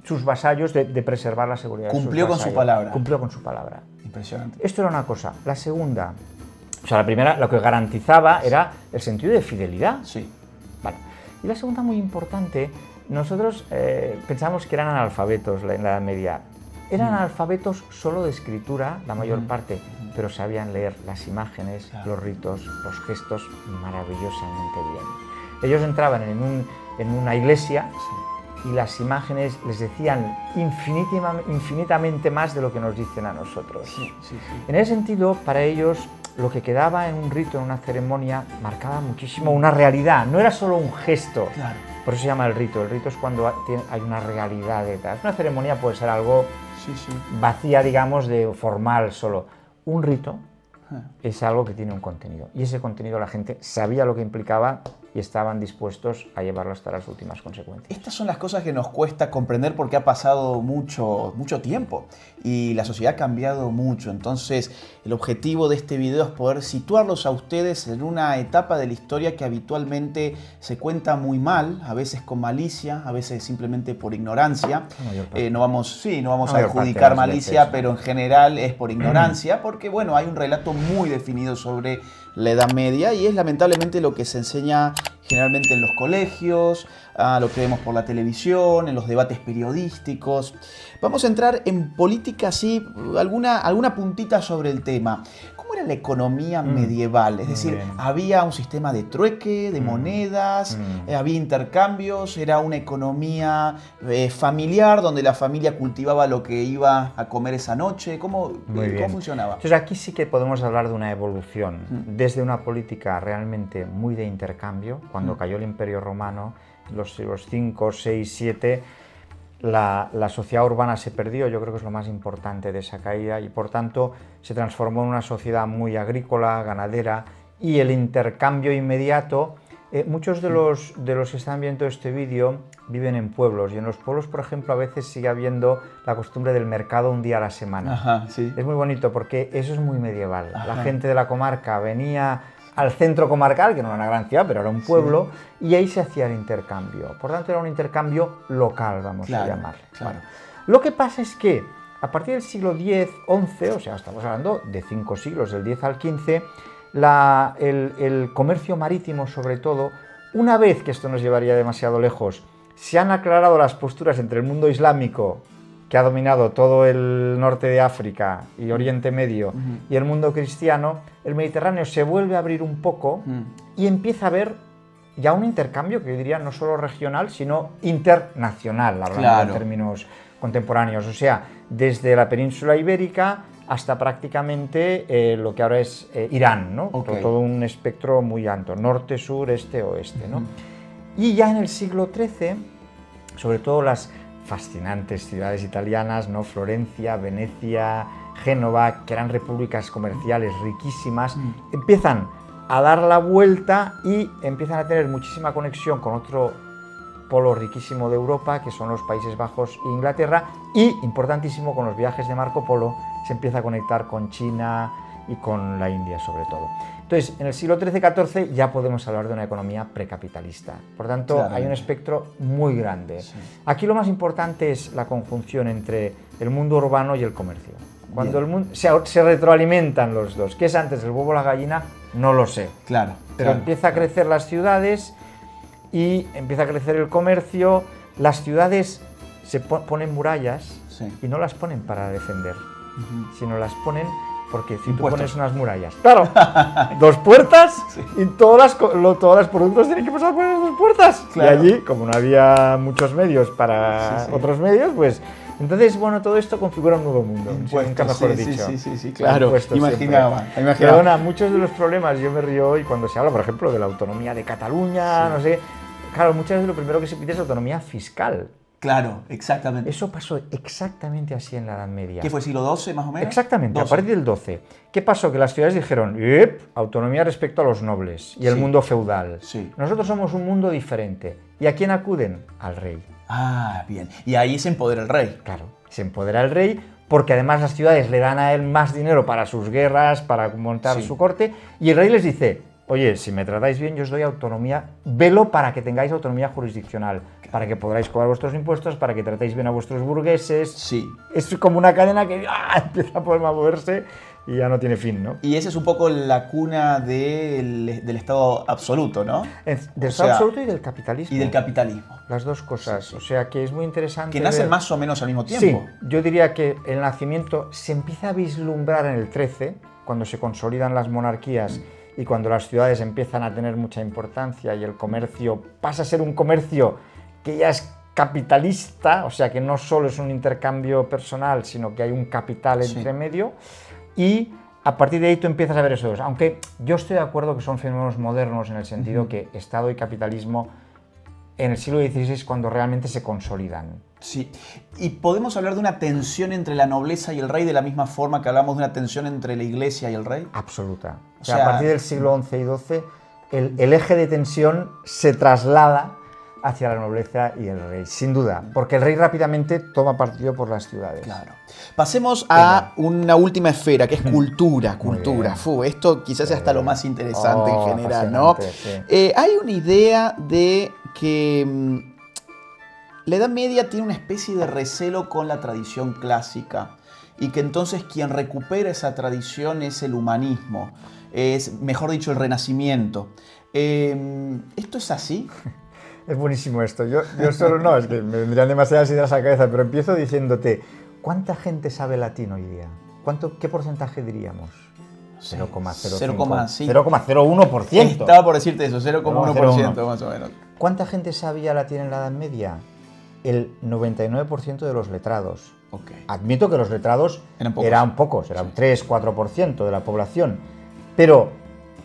sus vasallos de preservar la seguridad de sus Cumplió con su vasallos. palabra. Cumplió con su palabra. Impresionante. Esto era una cosa. La segunda, o sea, la primera, lo que garantizaba era el sentido de fidelidad. Sí. Vale. Y la segunda, muy importante, nosotros pensamos que eran analfabetos en la Edad Media. Eran analfabetos solo de escritura, la mayor parte, pero sabían leer las imágenes, los ritos, los gestos maravillosamente bien. Ellos entraban en una iglesia y las imágenes les decían infinitamente más de lo que nos dicen a nosotros. Sí. En ese sentido, para ellos, lo que quedaba en un rito, en una ceremonia, marcaba muchísimo una realidad, no era solo un gesto. Claro. Por eso se llama el rito. El rito es cuando hay una realidad detrás. Una ceremonia puede ser algo vacía, digamos, de formal solo. Un rito es algo que tiene un contenido. Y ese contenido la gente sabía lo que implicaba y estaban dispuestos a llevarlo hasta las últimas consecuencias. Estas son las cosas que nos cuesta comprender porque ha pasado mucho tiempo y la sociedad ha cambiado mucho. Entonces, el objetivo de este video es poder situarlos a ustedes en una etapa de la historia que habitualmente se cuenta muy mal, a veces con malicia, a veces simplemente por ignorancia. No vamos a adjudicar malicia, pero en general es por ignorancia, porque bueno, hay un relato muy definido sobre la Edad Media y es lamentablemente lo que se enseña generalmente en los colegios, lo que vemos por la televisión, en los debates periodísticos. Vamos a entrar en política, sí, alguna puntita sobre el tema. ¿Cómo era la economía medieval? Es decir, ¿había un sistema de trueque, de monedas? ¿Había intercambios? ¿Era una economía familiar donde la familia cultivaba lo que iba a comer esa noche? ¿Cómo funcionaba? Entonces aquí sí que podemos hablar de una evolución, desde una política realmente muy de intercambio. Cuando cayó el Imperio Romano, los siglos 5, 6, 7, la sociedad urbana se perdió, yo creo que es lo más importante de esa caída, y por tanto se transformó en una sociedad muy agrícola, ganadera, y el intercambio inmediato. Muchos de los que están viendo este vídeo viven en pueblos, y en los pueblos, por ejemplo, a veces sigue habiendo la costumbre del mercado un día a la semana. Ajá, sí. Es muy bonito porque eso es muy medieval. La gente de la comarca venía al centro comarcal, que no era una gran ciudad, pero era un pueblo, y ahí se hacía el intercambio. Por tanto, era un intercambio local, vamos a llamarle. Claro. Bueno, lo que pasa es que a partir del siglo X, XI, o sea, estamos hablando de 5 siglos, del X al XV, el comercio marítimo, sobre todo, una vez que esto nos llevaría demasiado lejos, se han aclarado las posturas entre el mundo islámico, que ha dominado todo el norte de África y Oriente Medio, y el mundo cristiano, el Mediterráneo se vuelve a abrir un poco y empieza a haber ya un intercambio que yo diría no solo regional, sino internacional, hablando en términos contemporáneos. O sea, desde la península ibérica hasta prácticamente lo que ahora es Irán, ¿no? Todo un espectro muy amplio, norte, sur, este, oeste, ¿no? Y ya en el siglo XIII, sobre todo las fascinantes ciudades italianas, ¿no? Florencia, Venecia, Génova, que eran repúblicas comerciales riquísimas, empiezan a dar la vuelta y empiezan a tener muchísima conexión con otro polo riquísimo de Europa, que son los Países Bajos e Inglaterra, y, importantísimo, con los viajes de Marco Polo, se empieza a conectar con China y con la India sobre todo. Entonces, en el siglo XIII-XIV ya podemos hablar de una economía precapitalista. Por tanto, hay un espectro muy grande. Sí. Aquí lo más importante es la conjunción entre el mundo urbano y el comercio. Cuando el mundo, se retroalimentan los dos. ¿Qué es antes, el huevo o la gallina? No lo sé. Claro. Pero empieza a crecer las ciudades y empieza a crecer el comercio. Las ciudades se ponen murallas y no las ponen para defender, sino las ponen porque si tú pones unas murallas, claro, 2 puertas y todos los productos tienen que pasar por esas 2 puertas. Claro. Y allí, como no había muchos medios para otros medios, pues entonces, bueno, todo esto configura un nuevo mundo. Nunca mejor dicho. Sí, claro. Imaginaba. Perdona, muchos de los problemas, yo me río hoy cuando se habla, por ejemplo, de la autonomía de Cataluña, no sé. Claro, muchas veces lo primero que se pide es autonomía fiscal. Claro, exactamente. Eso pasó exactamente así en la Edad Media. ¿Qué fue, siglo XII más o menos? Exactamente, 12. A partir del XII. ¿Qué pasó? Que las ciudades dijeron, autonomía respecto a los nobles y el mundo feudal. Sí. Nosotros somos un mundo diferente. ¿Y a quién acuden? Al rey. Ah, bien. Y ahí se empodera el rey. Claro, se empodera el rey porque además las ciudades le dan a él más dinero para sus guerras, para montar su corte, y el rey les dice, oye, si me tratáis bien, yo os doy autonomía, velo para que tengáis autonomía jurisdiccional, para que podáis cobrar vuestros impuestos, para que tratéis bien a vuestros burgueses. Sí. Es como una cadena que empieza a poder moverse y ya no tiene fin, ¿no? Y esa es un poco la cuna del Estado absoluto, ¿no? Del Estado absoluto y del capitalismo. Y del capitalismo. Las dos cosas. Sí. O sea, que es muy interesante. Que nacen más o menos al mismo tiempo. Sí, yo diría que el nacimiento se empieza a vislumbrar en el XIII, cuando se consolidan las monarquías y cuando las ciudades empiezan a tener mucha importancia y el comercio pasa a ser un comercio que ya es capitalista, o sea, que no solo es un intercambio personal, sino que hay un capital entre medio. Y a partir de ahí tú empiezas a ver eso. Aunque yo estoy de acuerdo que son fenómenos modernos en el sentido que Estado y capitalismo en el siglo XVI es cuando realmente se consolidan. Sí. ¿Y podemos hablar de una tensión entre la nobleza y el rey de la misma forma que hablamos de una tensión entre la iglesia y el rey? Absoluta. O sea, a partir del siglo XI y XII el eje de tensión se traslada hacia la nobleza y el rey, sin duda, porque el rey rápidamente toma partido por las ciudades. Claro. Pasemos a una última esfera, que es cultura. Esto quizás sea hasta lo más interesante en general, ¿no? Sí. Hay una idea de que la Edad Media tiene una especie de recelo con la tradición clásica y que entonces quien recupera esa tradición es el humanismo, es, mejor dicho, el Renacimiento. ¿Esto es así? Es buenísimo esto. Yo solo no, es que me vendrían demasiadas ideas a la cabeza, pero empiezo diciéndote, ¿cuánta gente sabe latín hoy día? ¿Qué porcentaje diríamos? 0,01%. Estaba por decirte eso, 0,1% más o menos. ¿Cuánta gente sabía latín en la Edad Media? El 99% de los letrados. Okay. Admito que los letrados eran pocos, eran 3-4% de la población. Pero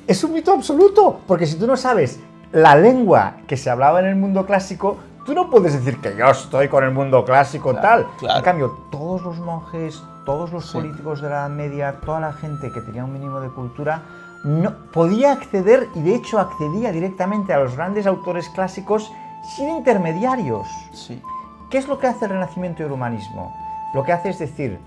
es un mito absoluto, porque si tú no sabes la lengua que se hablaba en el mundo clásico, tú no puedes decir que yo estoy con el mundo clásico tal. Claro. En cambio, todos los monjes, todos los políticos de la Edad Media, toda la gente que tenía un mínimo de cultura, no podía acceder, y de hecho accedía directamente a los grandes autores clásicos sin intermediarios. Sí. ¿Qué es lo que hace el Renacimiento y el humanismo? Lo que hace es decir,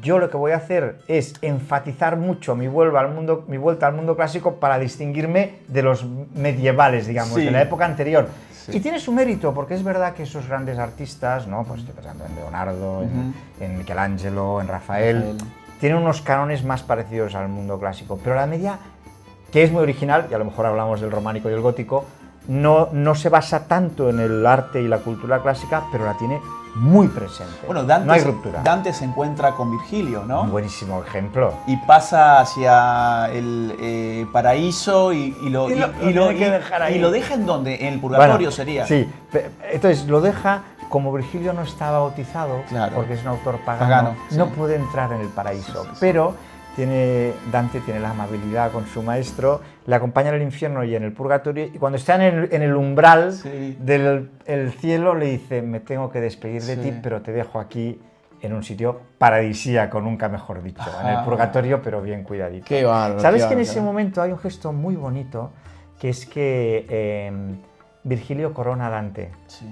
yo lo que voy a hacer es enfatizar mucho mi vuelta al mundo clásico para distinguirme de los medievales, digamos, de la época anterior. Sí. Y tiene su mérito, porque es verdad que esos grandes artistas, ¿no? Pues estoy pensando en Leonardo, en Michelangelo, en Rafael, tienen unos cánones más parecidos al mundo clásico. Pero la media, que es muy original, y a lo mejor hablamos del románico y el gótico, no se basa tanto en el arte y la cultura clásica, pero la tiene muy presente. Bueno, Dante, no hay ruptura. Dante se encuentra con Virgilio, ¿no? Un buenísimo ejemplo. Y pasa hacia el paraíso y lo deja ¿en dónde? En el purgatorio, sería. Sí, entonces lo deja, como Virgilio no estaba bautizado, porque es un autor pagano, no puede entrar en el paraíso, pero Dante tiene la amabilidad con su maestro, le acompaña en el infierno y en el purgatorio, y cuando está en el umbral del cielo le dice, me tengo que despedir de ti, pero te dejo aquí en un sitio paradisíaco, nunca mejor dicho, en el purgatorio, pero bien cuidadito. Qué bárbaro. ¿Sabes que en ese momento hay un gesto muy bonito, que es que Virgilio corona a Dante? Sí.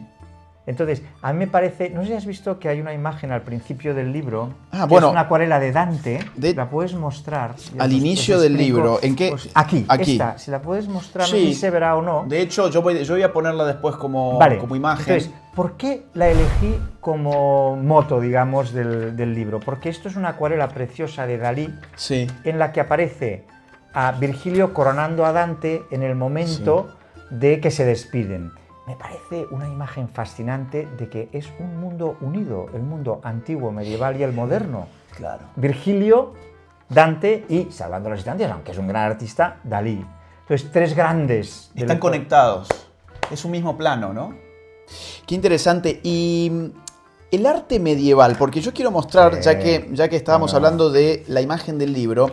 Entonces, a mí me parece, no sé si has visto que hay una imagen al principio del libro, Ah, que bueno, es una acuarela de Dante, la puedes mostrar. Al inicio del libro, ¿en qué? Pues aquí, aquí. esta, si la puedes mostrar, no Sí. sé si se verá o no. De hecho, yo voy a ponerla después como imagen. Entonces, ¿por qué la elegí como moto, digamos, del libro? Porque esto es una acuarela preciosa de Dalí, sí. en la que aparece a Virgilio coronando a Dante en el momento de que se despiden. Me parece una imagen fascinante de que es un mundo unido, el mundo antiguo, medieval y el moderno. Claro. Virgilio, Dante y, salvando las distancias, aunque es un gran artista, Dalí. Entonces, tres grandes. Están conectados. Es un mismo plano, ¿no? Qué interesante. Y el arte medieval, porque yo quiero mostrar, ya que estábamos hablando de la imagen del libro,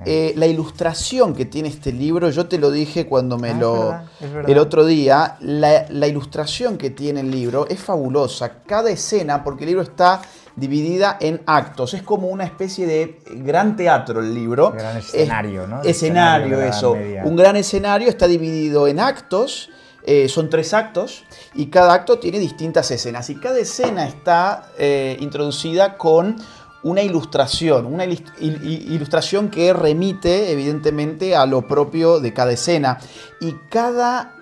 la ilustración que tiene este libro, yo te lo dije cuando me es verdad. el otro día, la ilustración que tiene el libro es fabulosa. Cada escena, porque el libro está dividida en actos, es como una especie de gran teatro el libro. Gran escenario, ¿no? Escenario, eso. Un gran escenario, está dividido en actos. Son 3 actos y cada acto tiene distintas escenas y cada escena está introducida con una ilustración, ilustración que remite evidentemente a lo propio de cada escena y cada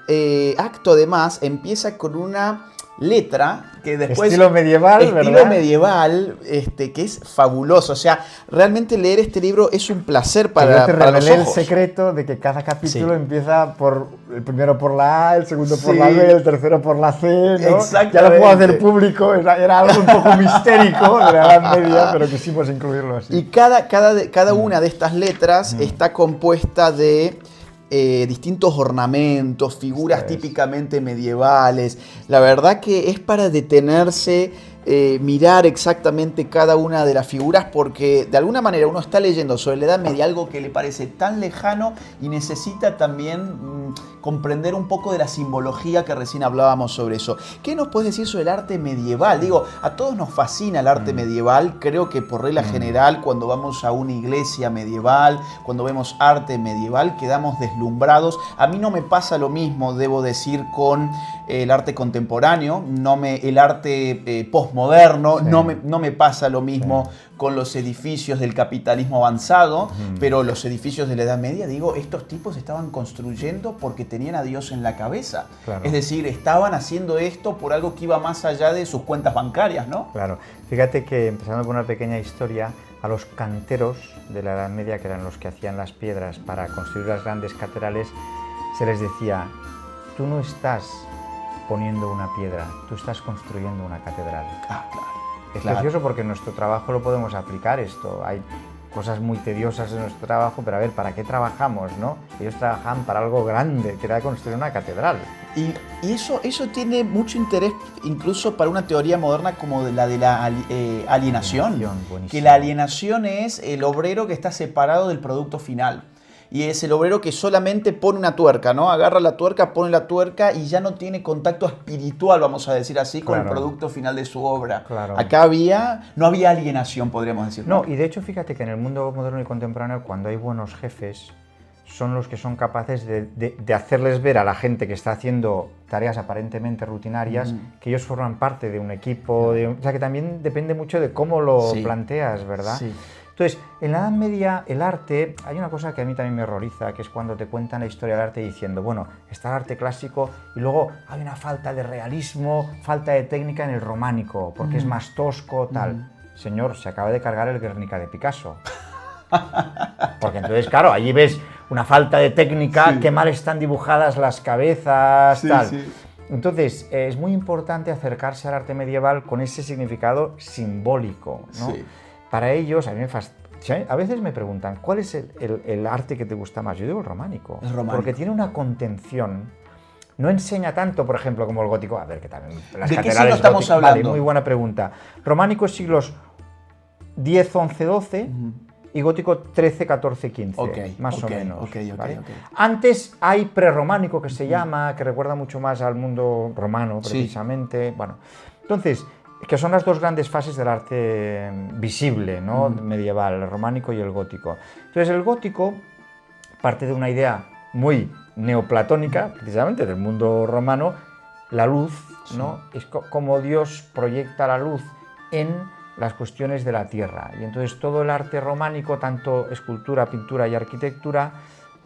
acto además empieza con una letra que después... Estilo medieval, Estilo ¿verdad? medieval, que es fabuloso. O sea, realmente leer este libro es un placer para yo te revelé los ojos. el secreto de que cada capítulo empieza el primero por la A, el segundo por la B, el tercero por la C, ¿no? Exactamente. Ya lo puedo hacer público, era algo un poco misterico de la Edad Media, pero quisimos incluirlo así. Y cada una de estas letras está compuesta de distintos ornamentos, figuras típicamente medievales. La verdad que es para detenerse, mirar exactamente cada una de las figuras, porque de alguna manera uno está leyendo sobre la Edad Media algo que le parece tan lejano y necesita también comprender un poco de la simbología que recién hablábamos sobre eso. ¿Qué nos puedes decir sobre el arte medieval? Digo, a todos nos fascina el arte medieval. Creo que por regla general, cuando vamos a una iglesia medieval, cuando vemos arte medieval, quedamos deslumbrados. A mí no me pasa lo mismo, debo decir, con el arte contemporáneo, el arte postmoderno, no me pasa lo mismo con los edificios del capitalismo avanzado, pero los edificios de la Edad Media, digo, estos tipos estaban construyendo porque tenían a Dios en la cabeza. Claro. Es decir, estaban haciendo esto por algo que iba más allá de sus cuentas bancarias, ¿no? Claro. Fíjate que, empezando con una pequeña historia, a los canteros de la Edad Media, que eran los que hacían las piedras para construir las grandes catedrales, se les decía, tú no estás poniendo una piedra, tú estás construyendo una catedral. Ah, claro. Es precioso porque en nuestro trabajo lo podemos aplicar esto. Hay cosas muy tediosas en nuestro trabajo, pero a ver, ¿para qué trabajamos, no? Ellos trabajan para algo grande, que era construir una catedral. Y eso tiene mucho interés incluso para una teoría moderna como la de la alienación. Que la alienación es el obrero que está separado del producto final. Y es el obrero que solamente pone una tuerca, ¿no? Agarra la tuerca, pone la tuerca y ya no tiene contacto espiritual, vamos a decir así, con el producto final de su obra. Claro. Acá no había alienación, podríamos decir. No, y de hecho fíjate que en el mundo moderno y contemporáneo, cuando hay buenos jefes, son los que son capaces de hacerles ver a la gente que está haciendo tareas aparentemente rutinarias que ellos forman parte de un equipo, o sea que también depende mucho de cómo lo planteas, ¿verdad? Sí. Entonces, en la Edad Media, el arte, hay una cosa que a mí también me horroriza, que es cuando te cuentan la historia del arte diciendo, bueno, está el arte clásico y luego hay una falta de realismo, falta de técnica en el románico, porque es más tosco, tal. Señor, se acaba de cargar el Guernica de Picasso. Porque entonces, claro, allí ves una falta de técnica, qué mal están dibujadas las cabezas, tal. Sí. Entonces, es muy importante acercarse al arte medieval con ese significado simbólico, ¿no? Sí. Para ellos, a veces me preguntan, ¿cuál es el arte que te gusta más? Yo digo el románico. El románico. Porque tiene una contención. No enseña tanto, por ejemplo, como el gótico. A ver, que también las ¿De catedrales qué siglo estamos hablando? Vale, muy buena pregunta. Románico es siglos X, XI, XII y gótico XIII, XIV, XV, más o menos. ¿Vale? Antes hay prerrománico que se llama, que recuerda mucho más al mundo romano, precisamente. Bueno, entonces, que son las dos grandes fases del arte visible, ¿no? Medieval, el románico y el gótico. Entonces, el gótico parte de una idea muy neoplatónica, precisamente del mundo romano, la luz, ¿no? Es como Dios proyecta la luz en las cuestiones de la tierra. Y entonces todo el arte románico, tanto escultura, pintura y arquitectura,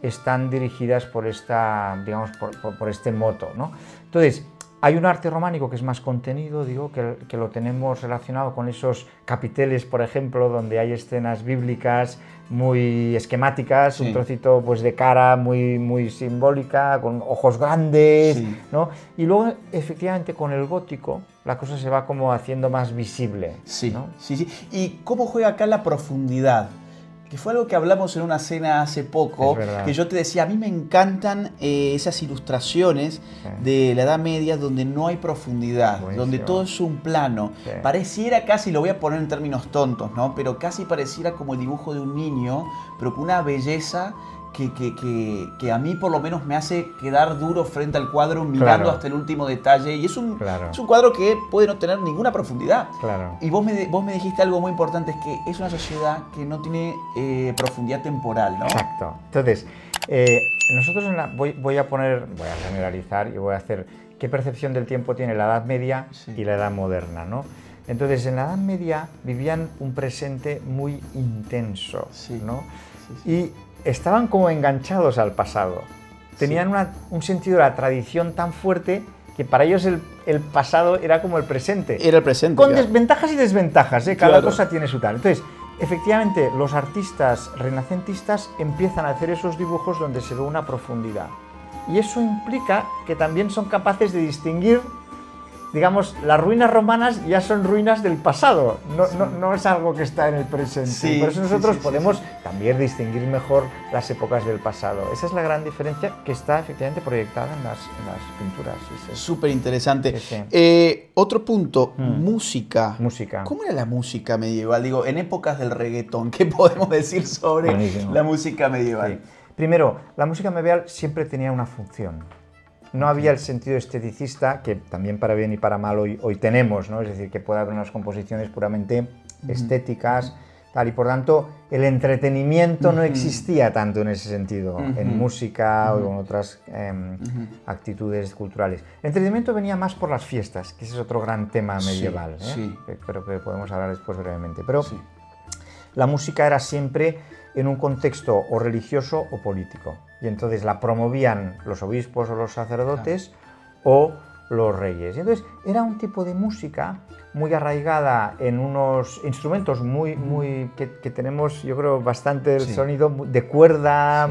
están dirigidas por esta, digamos, por este moto, ¿no? Entonces, hay un arte románico que es más contenido, digo, que lo tenemos relacionado con esos capiteles, por ejemplo, donde hay escenas bíblicas muy esquemáticas, un trocito pues, de cara muy simbólica, con ojos grandes, ¿no? Y luego, efectivamente, con el gótico, la cosa se va como haciendo más visible, ¿no? Sí. ¿Y cómo juega acá la profundidad? Que fue algo que hablamos en una cena hace poco, que yo te decía, a mí me encantan esas ilustraciones de la Edad Media donde no hay profundidad, donde todo es un plano. Pareciera casi, lo voy a poner en términos tontos, ¿no? Pero casi pareciera como el dibujo de un niño, pero con una belleza que a mí por lo menos me hace quedar duro frente al cuadro mirando hasta el último detalle. Y es un cuadro que puede no tener ninguna profundidad. Y vos me dijiste algo muy importante, es que es una sociedad que no tiene profundidad temporal, ¿no? Exacto. Entonces, nosotros voy a generalizar y voy a hacer qué percepción del tiempo tiene la Edad Media y la Edad Moderna, ¿no? Entonces, en la Edad Media vivían un presente muy intenso, ¿no? Y estaban como enganchados al pasado. Tenían un sentido de la tradición tan fuerte que para ellos el pasado era como el presente. Era el presente. Con desventajas y desventajas, ¿eh? Cada cosa tiene su tal. Entonces, efectivamente, los artistas renacentistas empiezan a hacer esos dibujos donde se ve una profundidad. Y eso implica que también son capaces de distinguir, digamos, las ruinas romanas ya son ruinas del pasado, no es algo que está en el presente. Por eso nosotros podemos también distinguir mejor las épocas del pasado. Esa es la gran diferencia que está efectivamente proyectada en las pinturas. Súper interesante. Otro punto, música. ¿Cómo era la música medieval? Digo, en épocas del reggaetón, ¿qué podemos decir sobre la música medieval? Primero, la música medieval siempre tenía una función. No había el sentido esteticista, que también para bien y para mal hoy tenemos, ¿no? Es decir, que puede haber unas composiciones puramente estéticas, tal, y por tanto el entretenimiento no existía tanto en ese sentido, en música o en otras actitudes culturales. El entretenimiento venía más por las fiestas, que ese es otro gran tema medieval, pero que podemos hablar después brevemente. Pero la música era siempre en un contexto o religioso o político. Y entonces la promovían los obispos o los sacerdotes o los reyes. Y entonces era un tipo de música muy arraigada en unos instrumentos que tenemos, yo creo, bastante el sonido de cuerda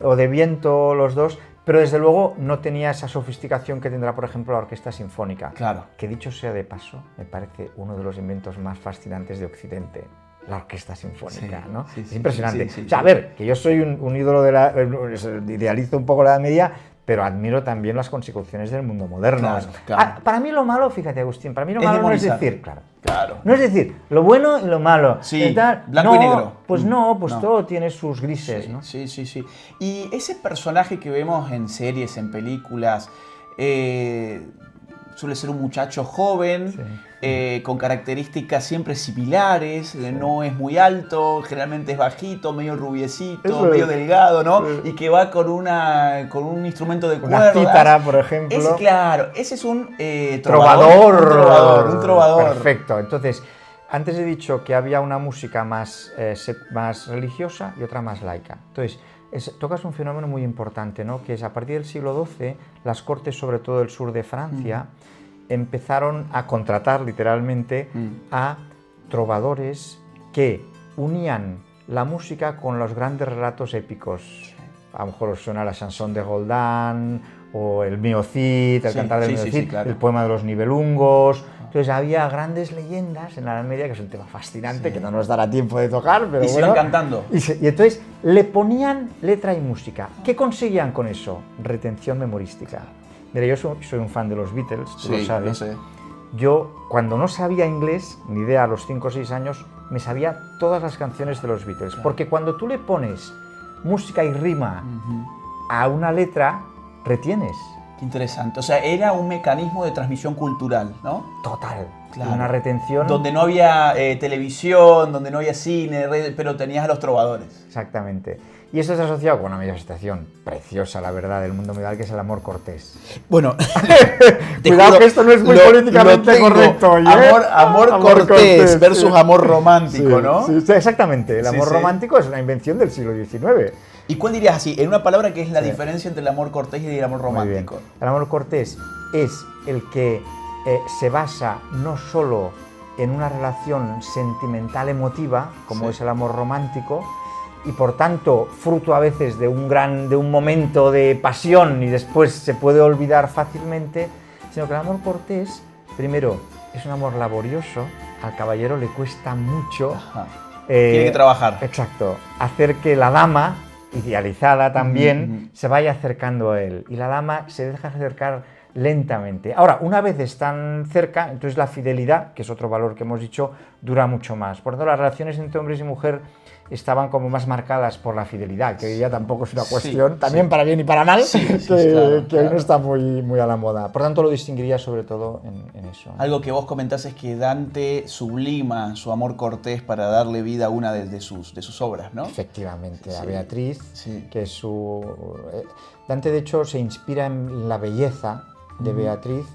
o de viento, los dos, pero desde luego no tenía esa sofisticación que tendrá, por ejemplo, la orquesta sinfónica. Que dicho sea de paso, me parece uno de los inventos más fascinantes de Occidente. La orquesta sinfónica, ¿no? Es impresionante. O sea, a ver, que yo soy un ídolo idealizo un poco la Edad Media, pero admiro también las consecuciones del mundo moderno. Para mí lo malo, fíjate, Agustín, para mí lo malo no es decir, no es decir lo bueno y lo malo. Blanco y negro. Pues todo tiene sus grises, ¿no? Sí. Y ese personaje que vemos en series, en películas, suele ser un muchacho joven, con características siempre similares, no es muy alto, generalmente es bajito, medio rubiecito, medio delgado, ¿no? Y que va con un instrumento de cuerdas. Una cítara, por ejemplo. Ese es un trovador. Un trovador. Perfecto. Entonces, antes he dicho que había una música más religiosa y otra más laica. Entonces, tocas un fenómeno muy importante, ¿no? Que es a partir del siglo XII, las cortes, sobre todo del sur de Francia, empezaron a contratar literalmente a trovadores que unían la música con los grandes relatos épicos. A lo mejor os suena la chanson de Roldán, o el Mio Cid, el cantar del Mio Cid, el poema de los Nibelungos. Entonces había grandes leyendas en la Edad Media, que es un tema fascinante, que no nos dará tiempo de tocar, pero y siguen cantando. Y entonces le ponían letra y música. ¿Qué conseguían con eso? Retención memorística. Mira, yo soy un fan de los Beatles, tú lo sabes. Lo sé. Yo, cuando no sabía inglés, ni idea, a los 5 o 6 años, me sabía todas las canciones de los Beatles. Porque cuando tú le pones música y rima a una letra, retienes. Qué interesante. O sea, era un mecanismo de transmisión cultural, ¿no? Total. Una retención. Donde no había televisión, donde no había cine, pero tenías a los trovadores. Exactamente. Y esto es asociado con una manifestación preciosa, la verdad, del mundo medieval, que es el amor cortés. Bueno, cuidado que esto no es muy políticamente correcto. ¿eh? Amor cortés versus amor romántico, ¿no? Sí, exactamente. El amor romántico es una invención del siglo XIX. ¿Y cuál dirías así, en una palabra, qué es la diferencia entre el amor cortés y el amor romántico? Muy bien. El amor cortés es el que se basa no solo en una relación sentimental emotiva, como es el amor romántico, y por tanto fruto a veces de un momento de pasión y después se puede olvidar fácilmente, sino que el amor cortés, primero, es un amor laborioso, al caballero le cuesta mucho. Tiene que trabajar. Exacto, hacer que la dama, idealizada también, se vaya acercando a él, y la dama se deja acercar lentamente. Ahora, una vez están cerca, entonces la fidelidad, que es otro valor que hemos dicho, dura mucho más. Por tanto, las relaciones entre hombres y mujer estaban como más marcadas por la fidelidad, que hoy ya tampoco es una cuestión, también para bien y para mal, que hoy no está muy a la moda. Por tanto, lo distinguiría sobre todo en eso. Algo que vos comentás es que Dante sublima su amor cortés para darle vida a una de sus obras, ¿no? Efectivamente, a Beatriz, que es su... Dante, de hecho, se inspira en la belleza de Beatriz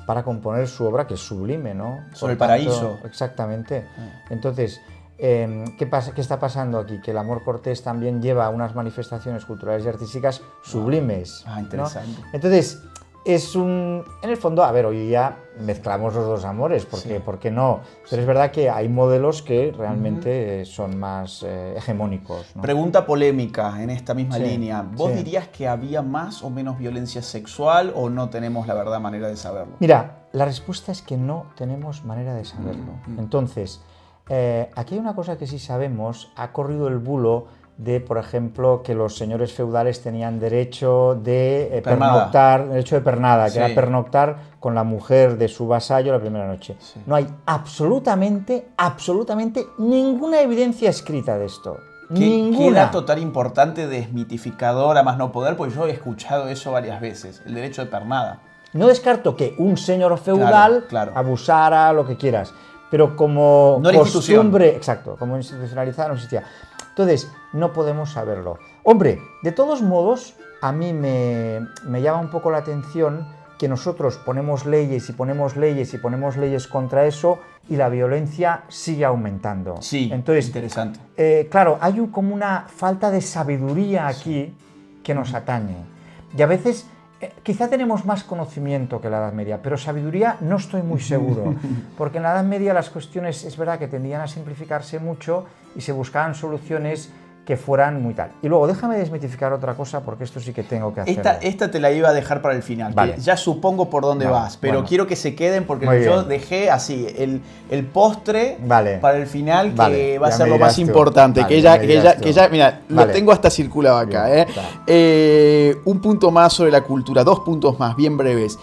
para componer su obra, que es sublime, ¿no? Sobre el paraíso. Exactamente. Entonces, ¿qué está pasando aquí? Que el amor cortés también lleva unas manifestaciones culturales y artísticas sublimes. Interesante. ¿No? Entonces, en el fondo, a ver, hoy día mezclamos los dos amores, ¿por qué no? Pero es verdad que hay modelos que realmente son más hegemónicos, ¿no? Pregunta polémica en esta misma línea. ¿Vos dirías que había más o menos violencia sexual o no tenemos la verdad manera de saberlo? Mira, la respuesta es que no tenemos manera de saberlo. Entonces, aquí hay una cosa que sí sabemos, ha corrido el bulo de, por ejemplo, que los señores feudales tenían derecho de pernoctar, derecho de pernada, que era pernoctar con la mujer de su vasallo la primera noche. No hay absolutamente ninguna evidencia escrita de esto. Qué dato tan importante, desmitificador a más no poder, pues yo he escuchado eso varias veces, el derecho de pernada. No descarto que un señor feudal abusara, lo que quieras, pero como no costumbre, exacto, como institucionalizada no existía. Entonces, no podemos saberlo. Hombre, de todos modos, a mí me llama un poco la atención que nosotros ponemos leyes y ponemos leyes y ponemos leyes contra eso y la violencia sigue aumentando. Sí, entonces, interesante. Claro, hay como una falta de sabiduría aquí que nos atañe. Y a veces, quizá tenemos más conocimiento que la Edad Media, pero sabiduría no estoy muy seguro, porque en la Edad Media las cuestiones es verdad que tendían a simplificarse mucho y se buscaban soluciones que fueran muy tal. Y luego déjame desmitificar otra cosa, porque esto sí que tengo que hacerlo. Esta te la iba a dejar para el final, vale. Ya supongo por dónde vas, pero quiero que se queden porque yo dejé así el postre para el final, que va a ser lo más importante, que ya, mira, lo tengo hasta circulado acá. Un punto más sobre la cultura, 2 puntos más, bien breves.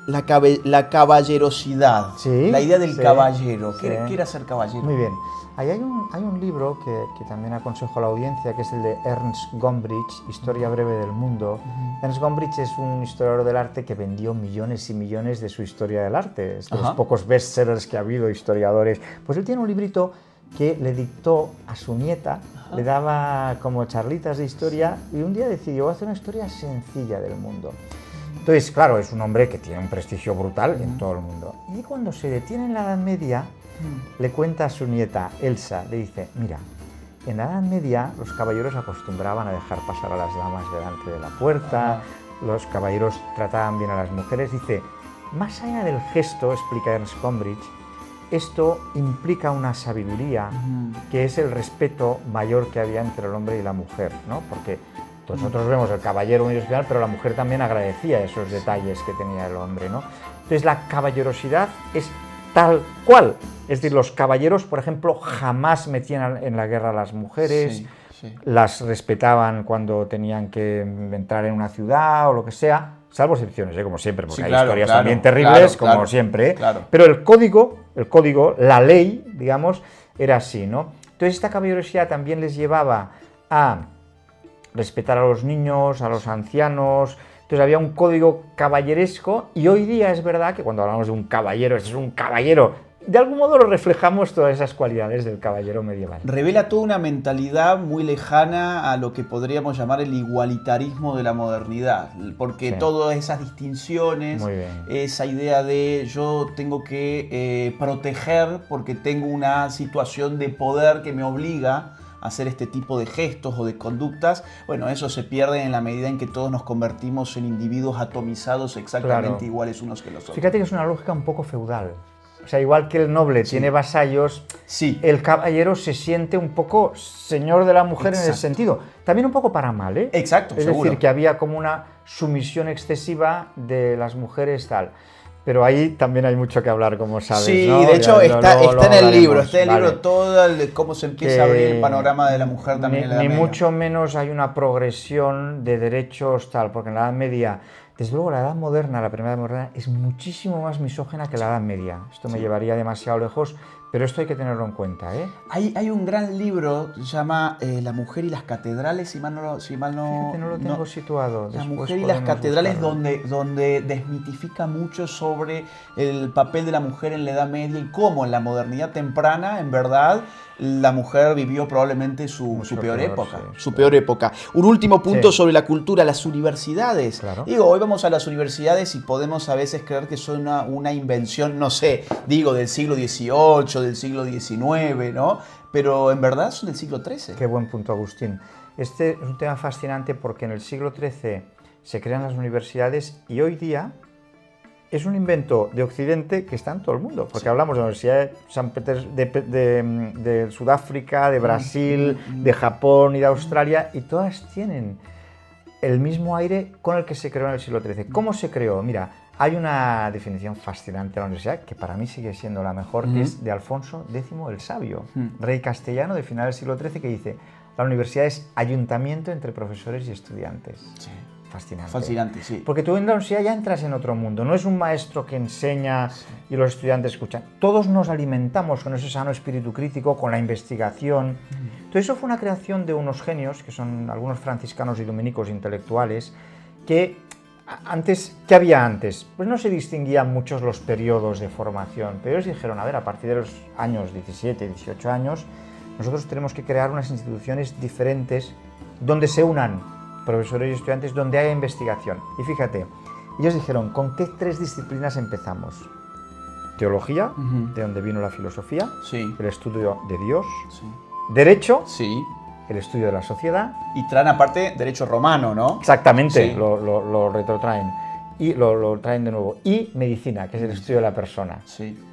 La caballerosidad, la idea del caballero. ¿Qué era ser caballero? Muy bien. Ahí hay un libro que también aconsejo a la audiencia, que es el de Ernst Gombrich, Historia breve del mundo. Ernst Gombrich es un historiador del arte que vendió millones y millones de su historia del arte. Es de los pocos bestsellers que ha habido, historiadores. Pues él tiene un librito que le dictó a su nieta, le daba como charlitas de historia, y un día decidió: voy a hacer una historia sencilla del mundo. Entonces, claro, es un hombre que tiene un prestigio brutal en todo el mundo. Y cuando se detiene en la Edad Media, le cuenta a su nieta, Elsa, le dice: mira, en la Edad Media los caballeros acostumbraban a dejar pasar a las damas delante de la puerta, los caballeros trataban bien a las mujeres. Dice, más allá del gesto, explica Ernst Gombrich, esto implica una sabiduría, que es el respeto mayor que había entre el hombre y la mujer, ¿no? Porque nosotros vemos el caballero muy especial, pero la mujer también agradecía esos detalles que tenía el hombre, ¿no? Entonces la caballerosidad es tal cual. Es decir, los caballeros, por ejemplo, jamás metían en la guerra a las mujeres, las respetaban cuando tenían que entrar en una ciudad o lo que sea, salvo excepciones, como siempre, porque hay historias también terribles, como siempre. Pero el código, la ley, digamos, era así, ¿no? Entonces esta caballerosidad también les llevaba a respetar a los niños, a los ancianos. Entonces había un código caballeresco, y hoy día es verdad que cuando hablamos de un caballero, este es un caballero de algún modo lo reflejamos todas esas cualidades del caballero medieval. Revela toda una mentalidad muy lejana a lo que podríamos llamar el igualitarismo de la modernidad, porque todas esas distinciones, esa idea de yo tengo que proteger porque tengo una situación de poder que me obliga hacer este tipo de gestos o de conductas, bueno, eso se pierde en la medida en que todos nos convertimos en individuos atomizados exactamente iguales unos que los otros. Fíjate que es una lógica un poco feudal. O sea, igual que el noble tiene vasallos, el caballero se siente un poco señor de la mujer en ese sentido. También un poco para mal, ¿eh? Exacto, es decir, que había como una sumisión excesiva de las mujeres tal. Pero ahí también hay mucho que hablar, como sabes. Sí, ¿no? de hecho está en el libro, todo cómo se empieza que a abrir el panorama de la mujer también en la Edad Media. Ni mucho menos hay una progresión de derechos tal, porque en la Edad Media, desde luego la Edad Moderna, la primera Edad Moderna, es muchísimo más misógina que la Edad Media. Esto me llevaría demasiado lejos, pero esto hay que tenerlo en cuenta, ¿eh? Hay un gran libro, se llama La mujer y las catedrales, si mal no... Fíjate, no lo tengo situado. La mujer y las catedrales, donde desmitifica mucho sobre el papel de la mujer en la Edad Media y cómo en la modernidad temprana, en verdad, la mujer vivió probablemente su peor época. Sí, su peor época. Un último punto sobre la cultura, las universidades. Claro. Digo, hoy vamos a las universidades y podemos a veces creer que son una invención, no sé, digo, del siglo XVIII, del siglo XIX, ¿no? Pero en verdad son del siglo XIII. Qué buen punto, Agustín. Este es un tema fascinante porque en el siglo XIII se crean las universidades y hoy día es un invento de Occidente que está en todo el mundo, porque hablamos de la Universidad de Sudáfrica, de Brasil, de Japón y de Australia, y todas tienen el mismo aire con el que se creó en el siglo XIII. ¿Cómo se creó? Mira, hay una definición fascinante de la universidad, que para mí sigue siendo la mejor, que es de Alfonso X el Sabio, rey castellano de final del siglo XIII, que dice: la universidad es ayuntamiento entre profesores y estudiantes. Sí. Fascinante. Fascinante, sí. Porque tú en la universidad ya entras en otro mundo, no es un maestro que enseña y los estudiantes escuchan. Todos nos alimentamos con ese sano espíritu crítico, con la investigación. Entonces eso fue una creación de unos genios, que son algunos franciscanos y dominicos intelectuales, que antes, ¿qué había antes? Pues no se distinguían muchos los periodos de formación, pero ellos dijeron: a ver, a partir de los años 17, 18 años, nosotros tenemos que crear unas instituciones diferentes donde se unan profesores y estudiantes, donde haya investigación. Y fíjate, ellos dijeron: ¿con qué tres disciplinas empezamos? Teología, de donde vino la filosofía, el estudio de Dios, derecho, el estudio de la sociedad. Y traen aparte derecho romano, ¿no? Exactamente, lo retrotraen y lo traen de nuevo. Y medicina, que es el estudio de la persona.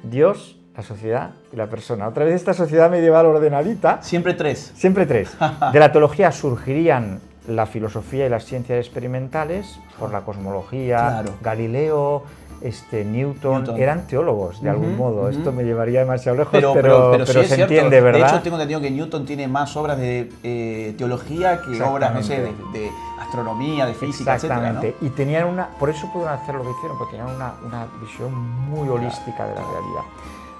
Dios, la sociedad y la persona. Otra vez esta sociedad medieval ordenadita. Siempre tres. Siempre tres. De la teología surgirían la filosofía y las ciencias experimentales, por la cosmología, Galileo, Newton, eran teólogos de algún modo. Esto me llevaría demasiado lejos, pero sí se entiende, ¿verdad? De hecho, tengo entendido que Newton tiene más obras de teología que obras, no sé, de astronomía, de física, Exactamente. Etcétera, ¿no? Y tenían por eso pudieron hacer lo que hicieron, porque tenían una visión muy holística de la realidad.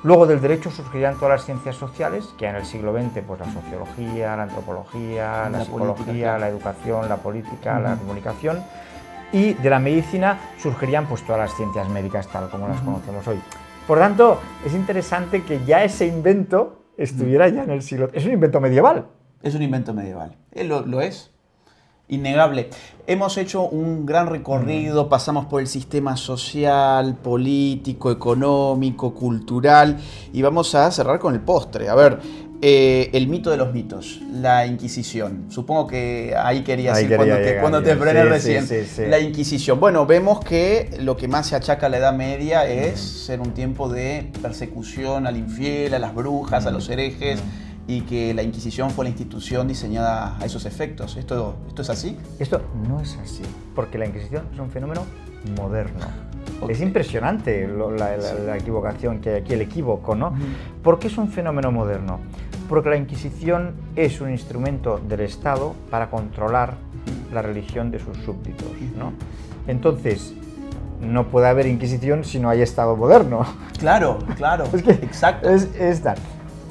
Luego del derecho surgirían todas las ciencias sociales, que en el siglo XX, pues la sociología, la antropología, la psicología, política, la educación, la política, la comunicación. Y de la medicina surgirían pues todas las ciencias médicas tal como las conocemos hoy. Por tanto, es interesante que ya ese invento estuviera ya en el siglo... Es un invento medieval. Es un invento medieval. Lo es. Innegable. Hemos hecho un gran recorrido, pasamos por el sistema social, político, económico, cultural y vamos a cerrar con el postre. A ver, el mito de los mitos, la Inquisición. Supongo que ahí querías ir cuando te frené recién. Sí. La Inquisición. Bueno, vemos que lo que más se achaca a la Edad Media es ser un tiempo de persecución al infiel, a las brujas, a los herejes. Y que la Inquisición fue la institución diseñada a esos efectos. ¿Esto es así? Esto no es así, porque la Inquisición es un fenómeno moderno. Es impresionante la equivocación que hay aquí, el equívoco, ¿no? ¿Por qué es un fenómeno moderno? Porque la Inquisición es un instrumento del Estado para controlar la religión de sus súbditos, ¿no? Entonces, no puede haber Inquisición si no hay Estado moderno. Claro, es que exacto. Es tal.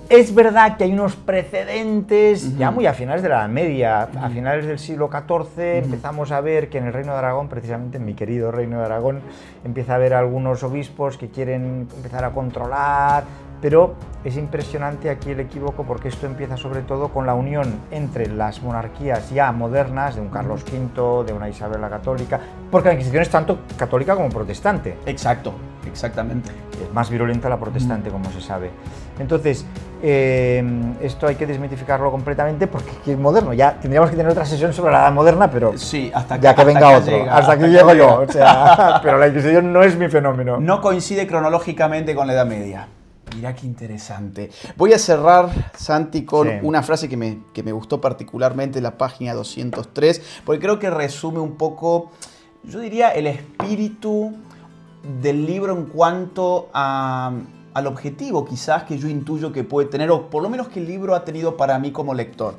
Es verdad que hay unos precedentes, ya muy a finales de la Edad Media, a finales del siglo XIV empezamos a ver que en el Reino de Aragón, precisamente en mi querido Reino de Aragón, empieza a haber algunos obispos que quieren empezar a controlar, pero es impresionante aquí el equívoco porque esto empieza sobre todo con la unión entre las monarquías ya modernas, de un Carlos V, de una Isabel la Católica, porque la Inquisición es tanto católica como protestante. Exacto, exactamente. Es más virulenta la protestante, como se sabe. Entonces, esto hay que desmitificarlo completamente porque es moderno. Ya tendríamos que tener otra sesión sobre la edad moderna, pero sí, hasta ya que venga otro. Llega, hasta aquí llego yo. O sea, pero la Inquisición no es mi fenómeno. No coincide cronológicamente con la Edad Media. Mirá qué interesante. Voy a cerrar, Santi, con una frase que me gustó particularmente, la página 203, porque creo que resume un poco, yo diría, el espíritu del libro en cuanto al objetivo quizás que yo intuyo que puede tener, o por lo menos que el libro ha tenido para mí como lector.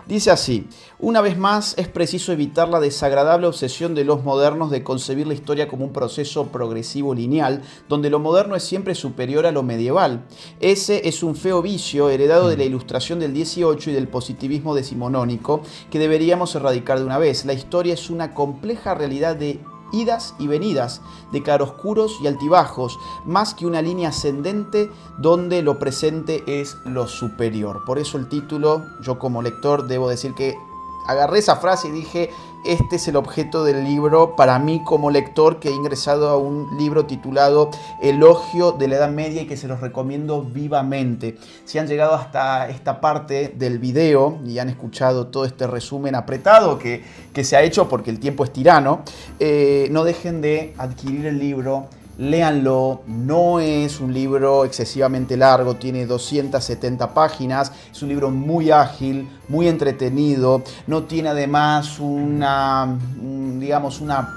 Dice así: una vez más es preciso evitar la desagradable obsesión de los modernos de concebir la historia como un proceso progresivo lineal, donde lo moderno es siempre superior a lo medieval. Ese es un feo vicio heredado de la Ilustración del 18 y del positivismo decimonónico que deberíamos erradicar de una vez. La historia es una compleja realidad de idas y venidas, de claroscuros y altibajos, más que una línea ascendente donde lo presente es lo superior. Por eso el título, yo como lector debo decir que agarré esa frase y dije, este es el objeto del libro para mí como lector, que he ingresado a un libro titulado Elogio de la Edad Media y que se los recomiendo vivamente. Si han llegado hasta esta parte del video y han escuchado todo este resumen apretado que se ha hecho porque el tiempo es tirano, no dejen de adquirir el libro. Léanlo, no es un libro excesivamente largo, tiene 270 páginas, es un libro muy ágil, muy entretenido, no tiene además una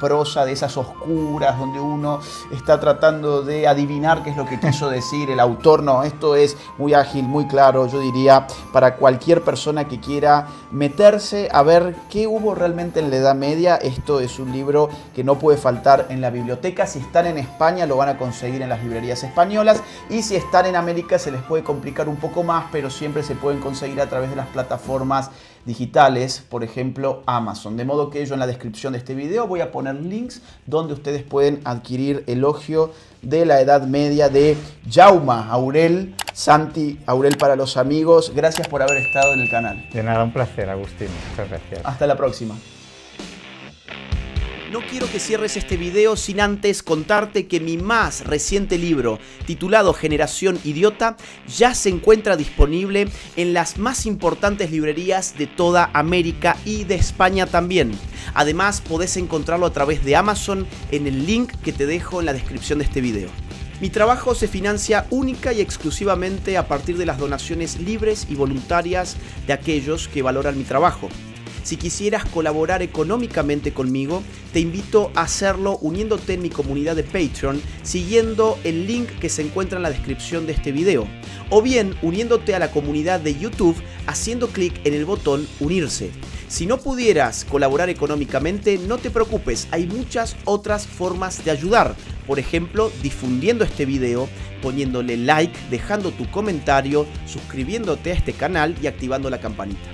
prosa de esas oscuras donde uno está tratando de adivinar qué es lo que quiso decir el autor. No, esto es muy ágil, muy claro, yo diría, para cualquier persona que quiera meterse a ver qué hubo realmente en la Edad Media. Esto es un libro que no puede faltar en la biblioteca. Si están en España lo van a conseguir en las librerías españolas, y si están en América se les puede complicar un poco más, pero siempre se pueden conseguir a través de las plataformas digitales, por ejemplo Amazon. De modo que yo en la descripción de este video voy a poner links donde ustedes pueden adquirir Elogio de la Edad Media de Jaume Aurel. Santi Aurel para los amigos, gracias por haber estado en el canal. De nada, un placer, Agustín. Muchas gracias. Hasta la próxima. No quiero que cierres este video sin antes contarte que mi más reciente libro, titulado Generación Idiota, ya se encuentra disponible en las más importantes librerías de toda América y de España también. Además, podés encontrarlo a través de Amazon en el link que te dejo en la descripción de este video. Mi trabajo se financia única y exclusivamente a partir de las donaciones libres y voluntarias de aquellos que valoran mi trabajo. Si quisieras colaborar económicamente conmigo, te invito a hacerlo uniéndote en mi comunidad de Patreon, siguiendo el link que se encuentra en la descripción de este video, o bien uniéndote a la comunidad de YouTube haciendo clic en el botón Unirse. Si no pudieras colaborar económicamente, no te preocupes, hay muchas otras formas de ayudar. Por ejemplo, difundiendo este video, poniéndole like, dejando tu comentario, suscribiéndote a este canal y activando la campanita.